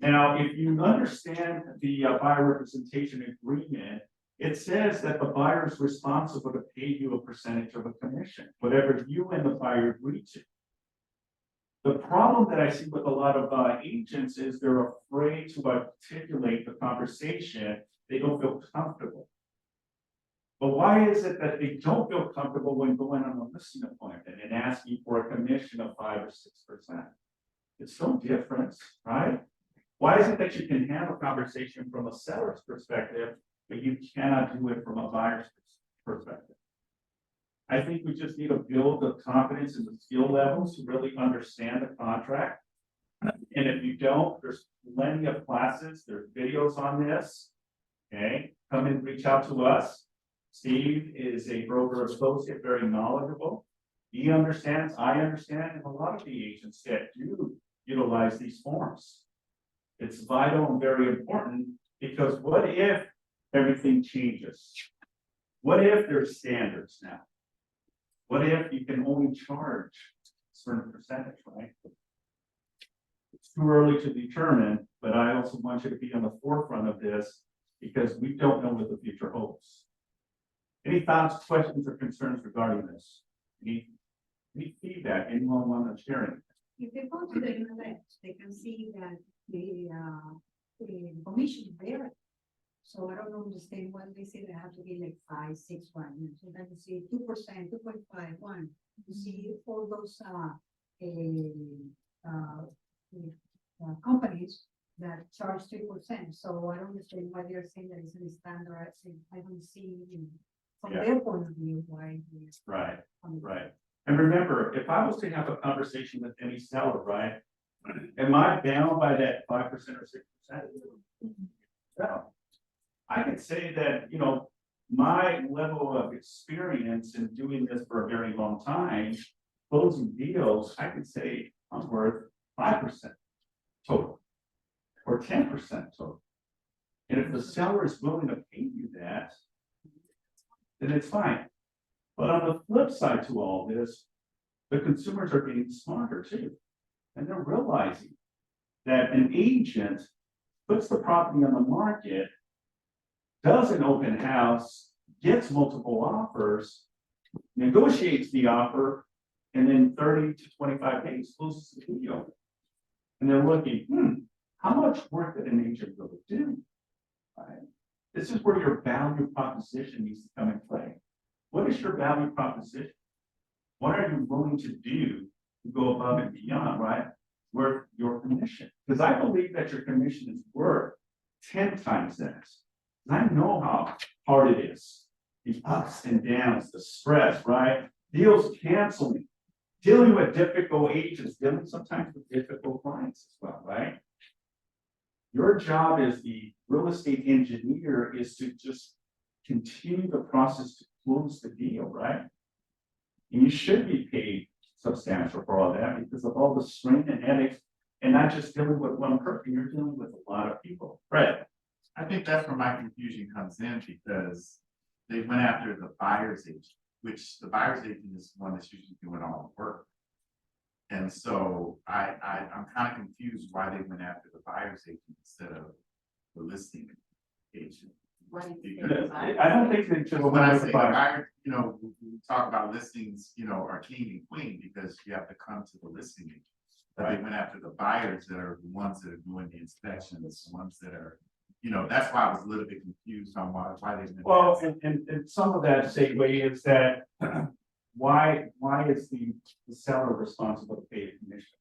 Now, if you understand the buyer representation agreement, it says that the buyer is responsible to pay you a percentage of a commission, whatever you and the buyer agree to. The problem that I see with a lot of agents is they're afraid to articulate the conversation. They don't feel comfortable. But why is it that they don't feel comfortable when going on a listing appointment and asking for a commission of 5 or 6%? It's no difference, right? Why is it that you can have a conversation from a seller's perspective, but you cannot do it from a buyer's perspective? I think we just need to build the confidence and the skill levels to really understand the contract. And if you don't, there's plenty of classes, there's videos on this. Okay, come and reach out to us. Steve is a broker associate, very knowledgeable. He understands, I understand, and a lot of the agents that do utilize these forms. It's vital and very important because what if everything changes? What if there's standards now? What if you can only charge a certain percentage, right? It's too early to determine, but I also want you to be on the forefront of this because we don't know what the future holds. Any thoughts, questions, or concerns regarding this? Any feedback? Anyone want to share anything? If they go to the internet, they can see that the commission varies. So I don't understand why they say they have to be like 5, 6, 1. So then you see 2%, 2.5, 1. You see all those companies that charge 3%. So I don't understand why they're saying that it's a standard. I don't see from their point of view why. Right, right. And remember, if I was to have a conversation with any seller, right? Am I bound by that 5% or 6%? No. I could say that, you know, my level of experience in doing this for a very long time, closing deals, I could say I'm worth 5% total or 10% total. And if the seller is willing to pay you that, then it's fine. But on the flip side to all this, the consumers are getting smarter too. And they're realizing that an agent puts the property on the market, does an open house, gets multiple offers, negotiates the offer, and then 30 to 25 days closes the deal. And they're looking, how much work did an agent really do? Right? This is where your value proposition needs to come in play. What is your value proposition? What are you willing to do to go above and beyond, right? Worth your commission. Because I believe that your commission is worth 10 times that. And I know how hard it is. The ups and downs, the stress, right? Deals canceling, dealing with difficult agents, dealing sometimes with difficult clients as well, right? Your job as the real estate engineer is to just continue the process to close the deal, right? And you should be paid substantial for all that because of all the strain and headaches, and not just dealing with one person, you're dealing with a lot of people. Right. I think that's where my confusion comes in because they went after the buyer's agent, which the buyer's agent is the one that's usually doing all the work. And so I'm kind of confused why they went after the buyer's agent instead of the listing agent. I don't think they just. But when I say buyer, you know, we talk about listings, you know, are king and queen because you have to come to the listing agent. But they went after the buyers that are the ones that are doing the inspections, the ones that are, you know, that's why I was a little bit confused on why they went. Well, and some of that segue is that why is the seller responsible to pay a commission?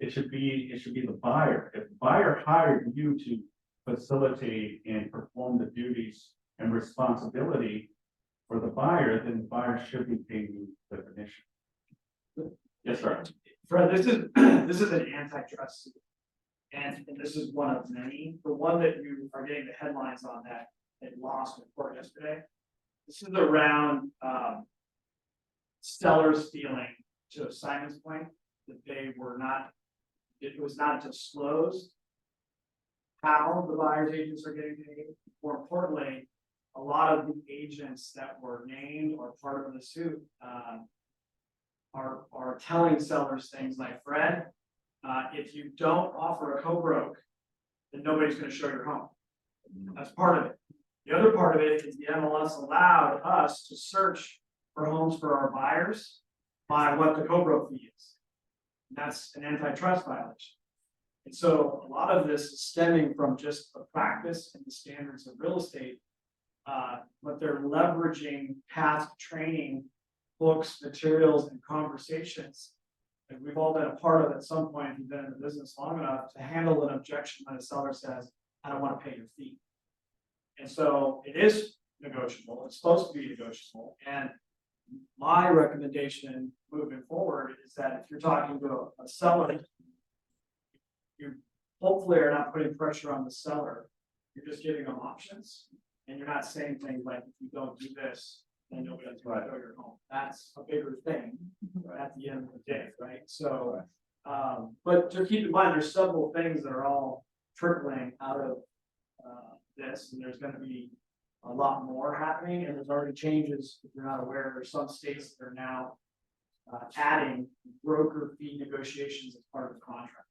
It should be the buyer. If the buyer hired you to facilitate and perform the duties and responsibility for the buyer, then the buyer should be paying you the commission. Yes, sir. Fred, this is an antitrust suit. And this is one of many. The one that you are getting the headlines on that they lost in court yesterday. This is around sellers feeling, to Simon's point, that they were not, it was not disclosed how the buyer's agents are getting paid. More importantly, a lot of the agents that were named or part of the suit are telling sellers things like, Fred, if you don't offer a co-broke, then nobody's going to show your home. That's part of it. The other part of it is the MLS allowed us to search for homes for our buyers by what the co-broke fee is. And that's an antitrust violation. And so a lot of this is stemming from just the practice and the standards of real estate, but they're leveraging past training, books, materials, and conversations that we've all been a part of at some point if you've been in the business long enough to handle an objection when a seller says, I don't want to pay your fee. And so it is negotiable. It's supposed to be negotiable. And my recommendation moving forward is that if you're talking to a seller, you hopefully are not putting pressure on the seller. You're just giving them options. And you're not saying things like, if you don't do this, then nobody's going to go your home. That's a bigger thing at the end of the day, right? So, but to keep in mind, there's several things that are all trickling out of this, and there's going to be a lot more happening, and there's already changes. If you're not aware, there's some states that are now adding broker fee negotiations as part of the contract.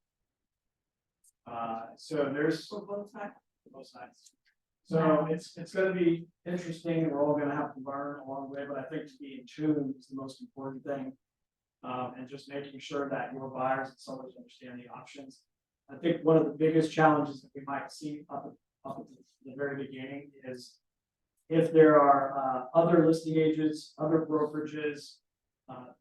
So there's both sides. So it's going to be interesting, and we're all going to have to learn along the way. But I think to be in tune is the most important thing, and just making sure that your buyers and sellers understand the options. I think one of the biggest challenges that we might see up at the very beginning is if there are other listing agents, other brokerages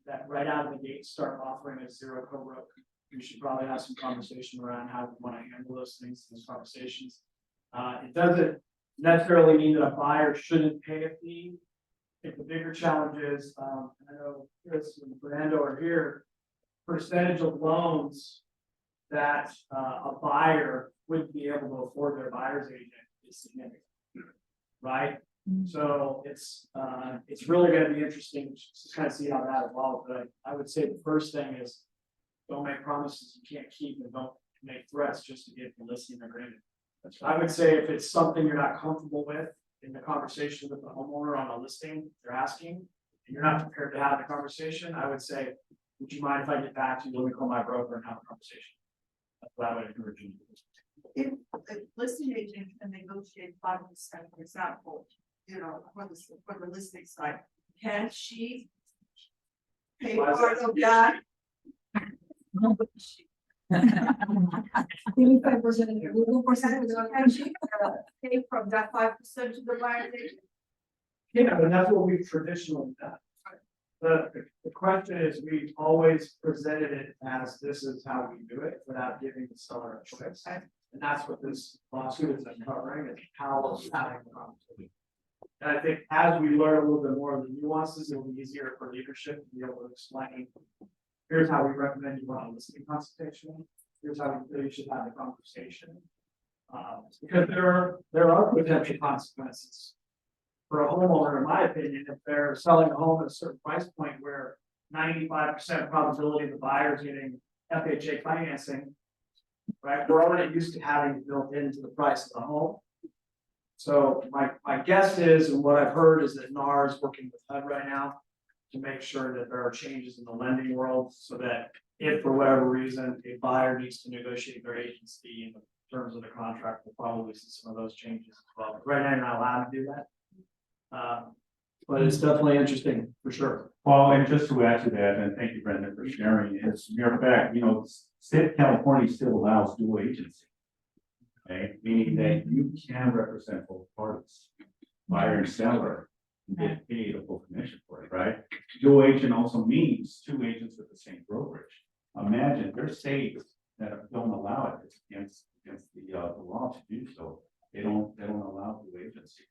that right out of the gate start offering a zero co-broke. We should probably have some conversation around how we want to handle those things, those conversations. It doesn't necessarily mean that a buyer shouldn't pay a fee. I think the bigger challenge is, I know Chris and Fernando are here, percentage of loans that a buyer wouldn't be able to afford their buyer's agent is significant. Right? So it's really gonna be interesting to kind of see how that evolves, but I would say the first thing is don't make promises you can't keep and don't make threats just to get the listing agreement. I would say if it's something you're not comfortable with in the conversation with the homeowner on a listing, they're asking, and you're not prepared to have the conversation, I would say, would you mind if I get back to you, let me call my broker and have a conversation? That's what I would encourage you to do. If a listing agent can negotiate 5%, for example, for the listing side, can she pay Why is part that? of that? 25%, can she pay from that 5% to the buyer's agent? Yeah, and that's what we've traditionally done. The question is, we've always presented it as this is how we do it without giving the seller a choice. And that's what this lawsuit is uncovering, is how we're having the conversation. And I think as we learn a little bit more of the nuances, it'll be easier for leadership to be able to explain. Here's how we recommend you run a listing consultation. Here's how we really should have the conversation. Because there are potential consequences for a homeowner, in my opinion, if they're selling a home at a certain price point where 95% probability of the buyer is getting FHA financing. Right, we're already used to having it built into the price of the home. So my guess is, and what I've heard is that NAR is working with HUD right now to make sure that there are changes in the lending world, so that if for whatever reason a buyer needs to negotiate their agent's fee in the terms of the contract, we'll probably see some of those changes as well. Right now, you're not allowed to do that. But it's definitely interesting for sure. Well, and just to add to that, and thank you, Brendan, for sharing, is matter of fact, state of California still allows dual agency. Okay, meaning that you can represent both parties, buyer and seller, and get paid a full commission for it, right? Dual agent also means two agents with the same brokerage. Imagine there's states that don't allow it, it's against the law to do so. They don't allow dual agency.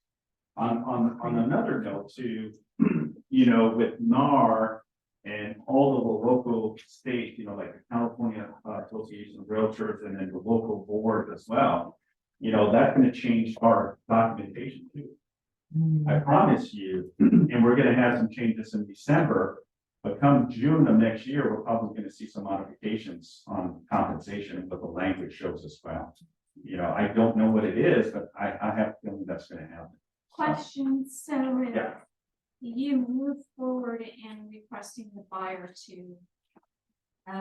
On another note too, with NAR and all of the local states, like the California Association of Realtors and then the local board as well, that's going to change our documentation too. I promise you, and we're going to have some changes in December, but come June of next year, we're probably going to see some modifications on compensation, but the language shows as well. I don't know what it is, but I have a feeling that's going to happen. Question, so if Yeah. you move forward in requesting the buyer to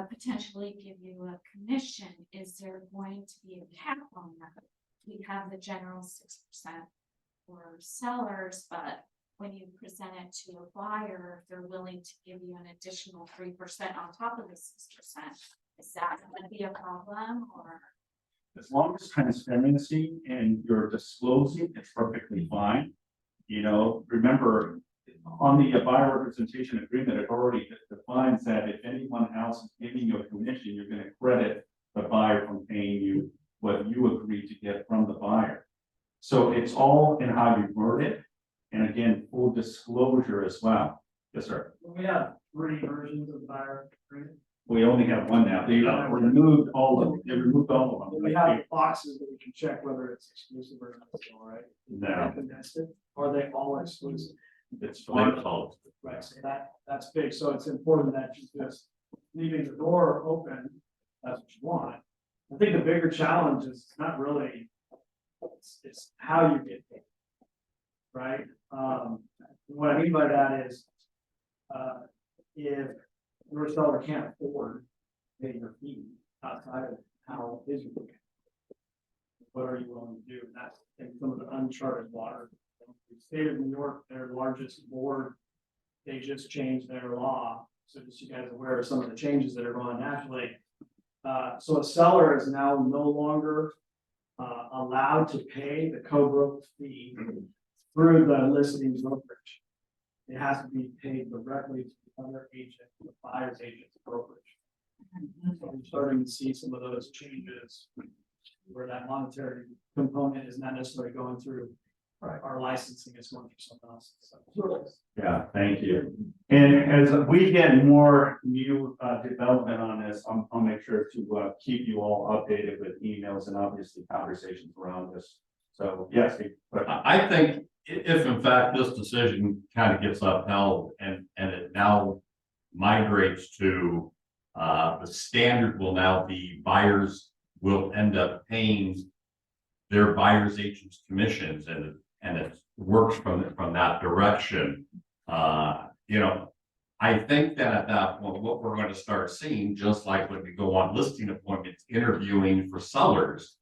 potentially give you a commission, is there going to be a cap on that? We have the general 6% for sellers, but when you present it to a buyer, if they're willing to give you an additional 3% on top of the 6%, is that going to be a problem, or? As long as transparency and you're disclosing, it's perfectly fine. Remember, on the buyer representation agreement, it already defines that if anyone else is giving you a commission, you're going to credit the buyer from paying you what you agreed to get from the buyer. So it's all in how you word it. And again, full disclosure as well. Yes, sir. We have 3 versions of the buyer agreement. We only have one now. They removed all of them. They removed all of them. We have boxes that we can check whether it's exclusive or not, all right? No. Condensed it, or are they all exclusive? It's all. Right, so that's big, so it's important that you just leaving the door open, that's what you want. I think the bigger challenge is not really, it's how you get paid. Right, what I mean by that is, if your seller can't afford paying your fee outside of how it is, what are you willing to do? And that's, I think, some of the uncharted water. The state of New York, their largest board, they just changed their law. So just so you guys are aware of some of the changes that are going on nationally. So a seller is now no longer allowed to pay the co-broke fee through the listing brokerage. It has to be paid directly to the other agent, the buyer's agent's brokerage. So I'm starting to see some of those changes where that monetary component is not necessarily going through our licensing is going through something else. So. Yeah, thank you. And as we get more new development on this, I'll make sure to keep you all updated with emails and obviously conversations around this. So yes, but I think if in fact this decision kind of gets upheld and it now migrates to the standard will now be buyers will end up paying their buyer's agents commissions and it works from that direction. You know, I think that at that point, what we're going to start seeing, just like when we go on listing appointments, interviewing for sellers,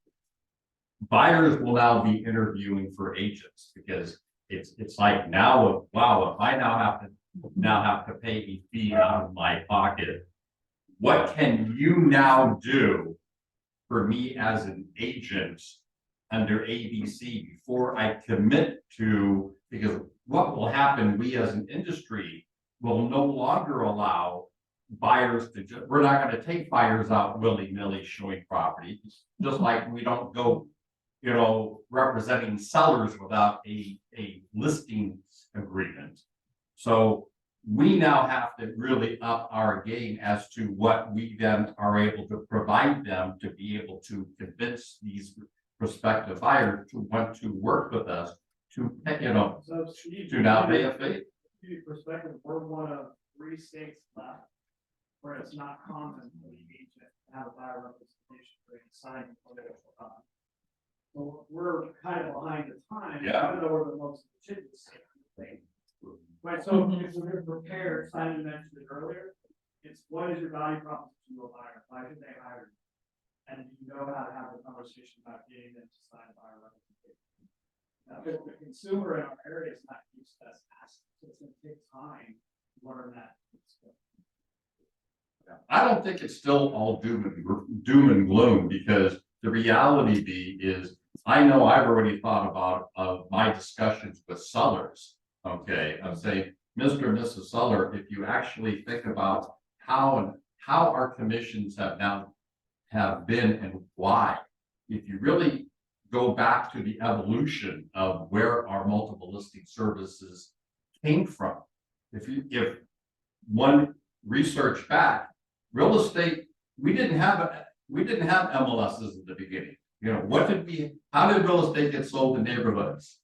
buyers will now be interviewing for agents because it's like now, wow, if I now have to pay a fee out of my pocket, what can you now do for me as an agent under ABC before I commit to, because what will happen, we as an industry will no longer allow buyers to we're not going to take buyers out willy-nilly showing property, just like we don't go, you know, representing sellers without a listing agreement. So we now have to really up our game as to what we then are able to provide them to be able to convince these prospective buyers to want to work with us to, you know, So to now pay a fee. To your perspective, we're one of 3 states left where it's not common for the agent to have a buyer representation for a signed political document. So we're kind of behind the times, even though we're the most litigious state. Right, so if we're prepared, Simon mentioned it earlier, it's what is your value proposition to a buyer? Why should they hire you? And you know how to have a conversation about getting them to sign a buyer representation. Now, if the consumer in our area is not used to that, so it's gonna take time to learn that. I don't think it's still all doom and gloom because the reality is I know I've already thought about my discussions with sellers. Okay, I'm saying, Mr. and Mrs. Seller, if you actually think about how our commissions have been and why, if you really go back to the evolution of where our multiple listing services came from, if one research back, real estate, we didn't have MLSs at the beginning. You know, how did real estate get sold in neighborhoods?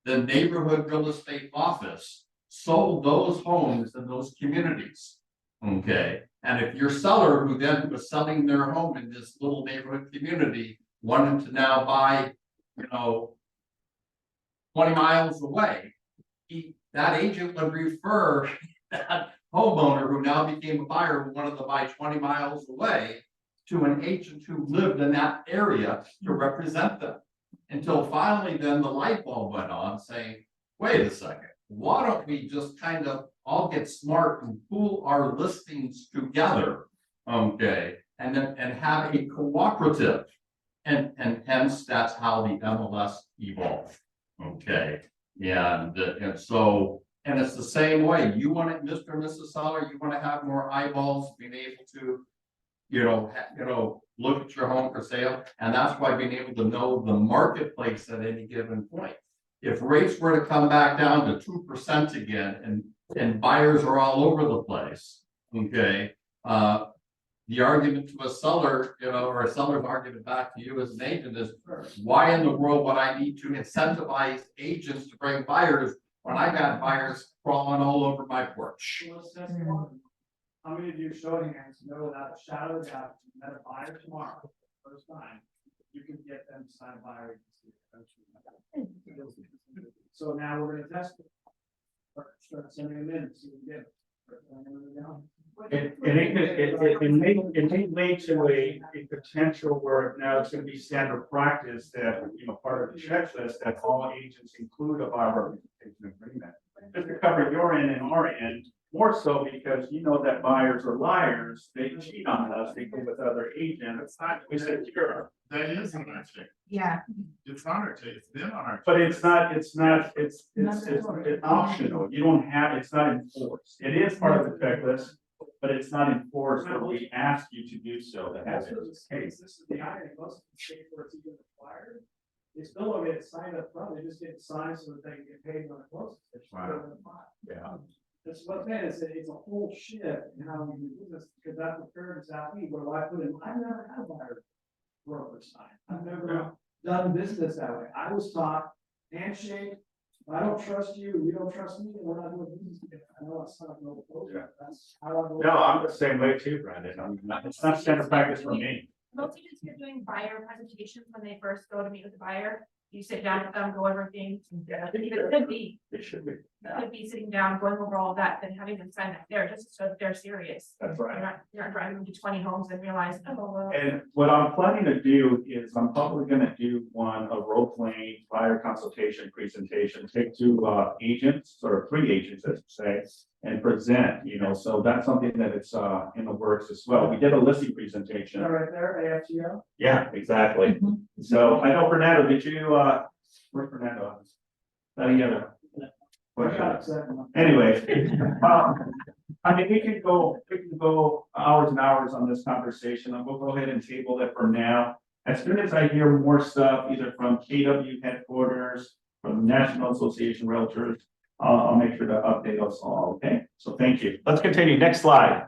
The neighborhood real estate office sold those homes in those communities. Okay. And if your seller who then was selling their home in this little neighborhood community wanted to now buy, you know, 20 miles away, that agent would refer that homeowner who now became a buyer who wanted to buy 20 miles away to an agent who lived in that area to represent them. Until finally then the light bulb went on saying, wait a second, why don't we just kind of all get smart and pool our listings together, okay, and have a cooperative, and hence that's how the MLS evolved, okay, and so it's the same way. You want it, Mr. and Mrs. Seller, you want to have more eyeballs being able to, you know, look at your home for sale, and that's why being able to know the marketplace at any given point. If rates were to come back down to 2% again, and buyers are all over the place, okay, the argument to a seller, you know, or a seller's argument back to you as an agent is, why in the world would I need to incentivize agents to bring buyers when I got buyers crawling all over my porch? How many of you showing hands know without a shadow of a doubt, if you met a buyer tomorrow, first time, you can get them to sign a buyer agency. So now we're gonna test it. Start sending them in, see what we get. It may lead to a potential where now it's going to be standard practice that, you know, part of the checklist that all agents include a buyer representation agreement. Just to cover your end and our end, more so because you know that buyers are liars, they cheat on us, they go with other agents. We said, sure. That is on our check. Yeah. It's on our check. It's been on our check. But it's optional. You don't have, it's not enforced. It is part of the checklist, but it's not enforced, but we ask you to do so to have it. This is the irony, most of the states where it's even required, They still don't get signed up front, they just get signed so that they can get paid when it closes. They just put it in the pot. Yeah. That's what I'm saying, it's a whole shift in how we do business, because that's what parents ask me, what do I put in, I've never had a buyer broker sign, I've never done business that way, I was taught handshake. If I don't trust you, you don't trust me, we're not doing business together. I know it's not no closure, that's how I. No, I'm the same way too, Brandon. It's not standard practice for me. Most agents are doing buyer presentations when they first go to meet with the buyer. You sit down with them, go over things. It could be. It should be. Could be sitting down, going over all that, then having them sign that there, just so that they're serious. That's right. You're not driving them to 20 homes and realize, oh, well. And what I'm planning to do is I'm probably gonna do a role playing buyer consultation presentation, take two agents or three agents, I should say, and present, so that's something that it's in the works as well. We did a listing presentation. Right there, AFTO. Yeah, exactly. So I know Fernando, did you, where's Fernando? Anyway, I mean, we can go hours and hours on this conversation, and we'll go ahead and table it for now. As soon as I hear more stuff, either from KW headquarters, from the National Association of Realtors, I'll make sure to update us all, okay? So thank you. Let's continue, next slide.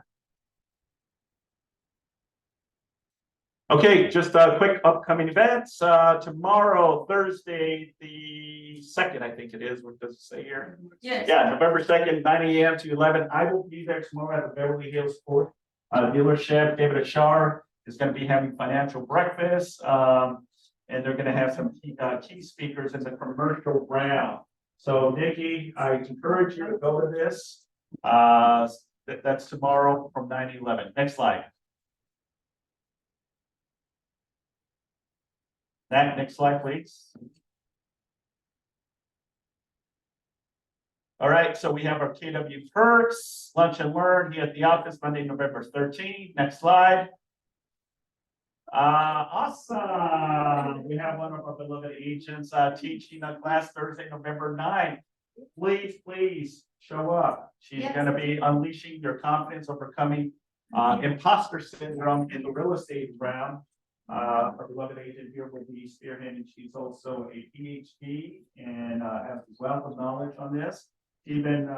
Okay, just a quick upcoming events, tomorrow, Thursday, the 2nd, I think it is, what does it say here? Yes. Yeah, November 2nd, 9 a.m. to 11. I will be there tomorrow at the Beverly Hills Ford dealership. David Ashar is going to be having financial breakfast, and they're going to have some key speakers in the commercial round. So Nikki, I encourage you to go to this. That's tomorrow from 9 to 11. Next slide. Next slide, please. All right, so we have our KW perks, lunch and learn here at the office, Monday, November 13th. Next slide. Awesome. We have one of our beloved agents teaching a class Thursday, November 9th. Please show up. She's going to be unleashing your confidence, overcoming imposter syndrome in the real estate realm. Our beloved agent here will be spearheading. She's also a PhD and has a wealth of knowledge on this. She even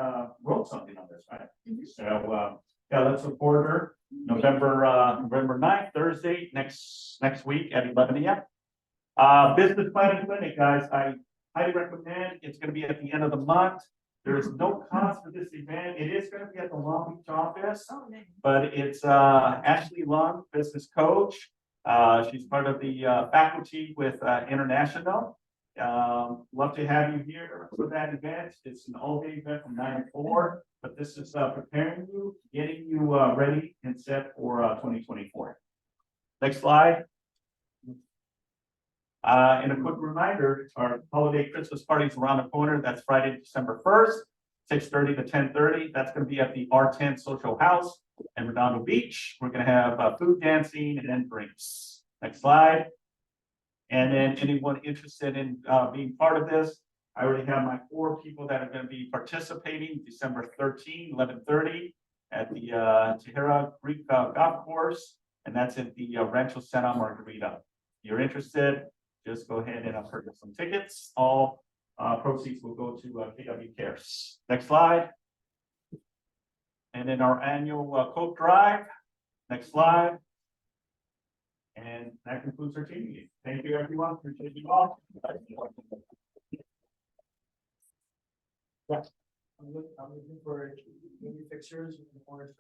wrote something on this, right? So yeah, let's support her. November 9th, Thursday, next week at 11 a.m. Business planning clinic, guys. I highly recommend. It's going to be at the end of the month. There is no cost for this event. It is going to be at the Long Beach office, but it's Ashley Long, business coach. She's part of the faculty with International. Love to have you here for that event. It's an all-day event from 9 to 4, but this is preparing you, getting you ready and set for 2024. Next slide. And a quick reminder, our holiday Christmas party is around the corner. That's Friday, December 1st, 6:30 to 10:30. That's going to be at the R10 Social House in Redondo Beach. We're going to have food, dancing, and then drinks. Next slide. And then anyone interested in being part of this, I already have my 4 people that are going to be participating December 13, 11:30 at the Tahira Creek Golf Course, and that's at the Rancho Santa Margarita. If you're interested, just go ahead and purchase some tickets. All proceeds will go to KW Cares. Next slide. And then our annual coat drive. Next slide. And that concludes our team meeting. Thank you, everyone. Appreciate you all. I'm looking for maybe fixtures and more.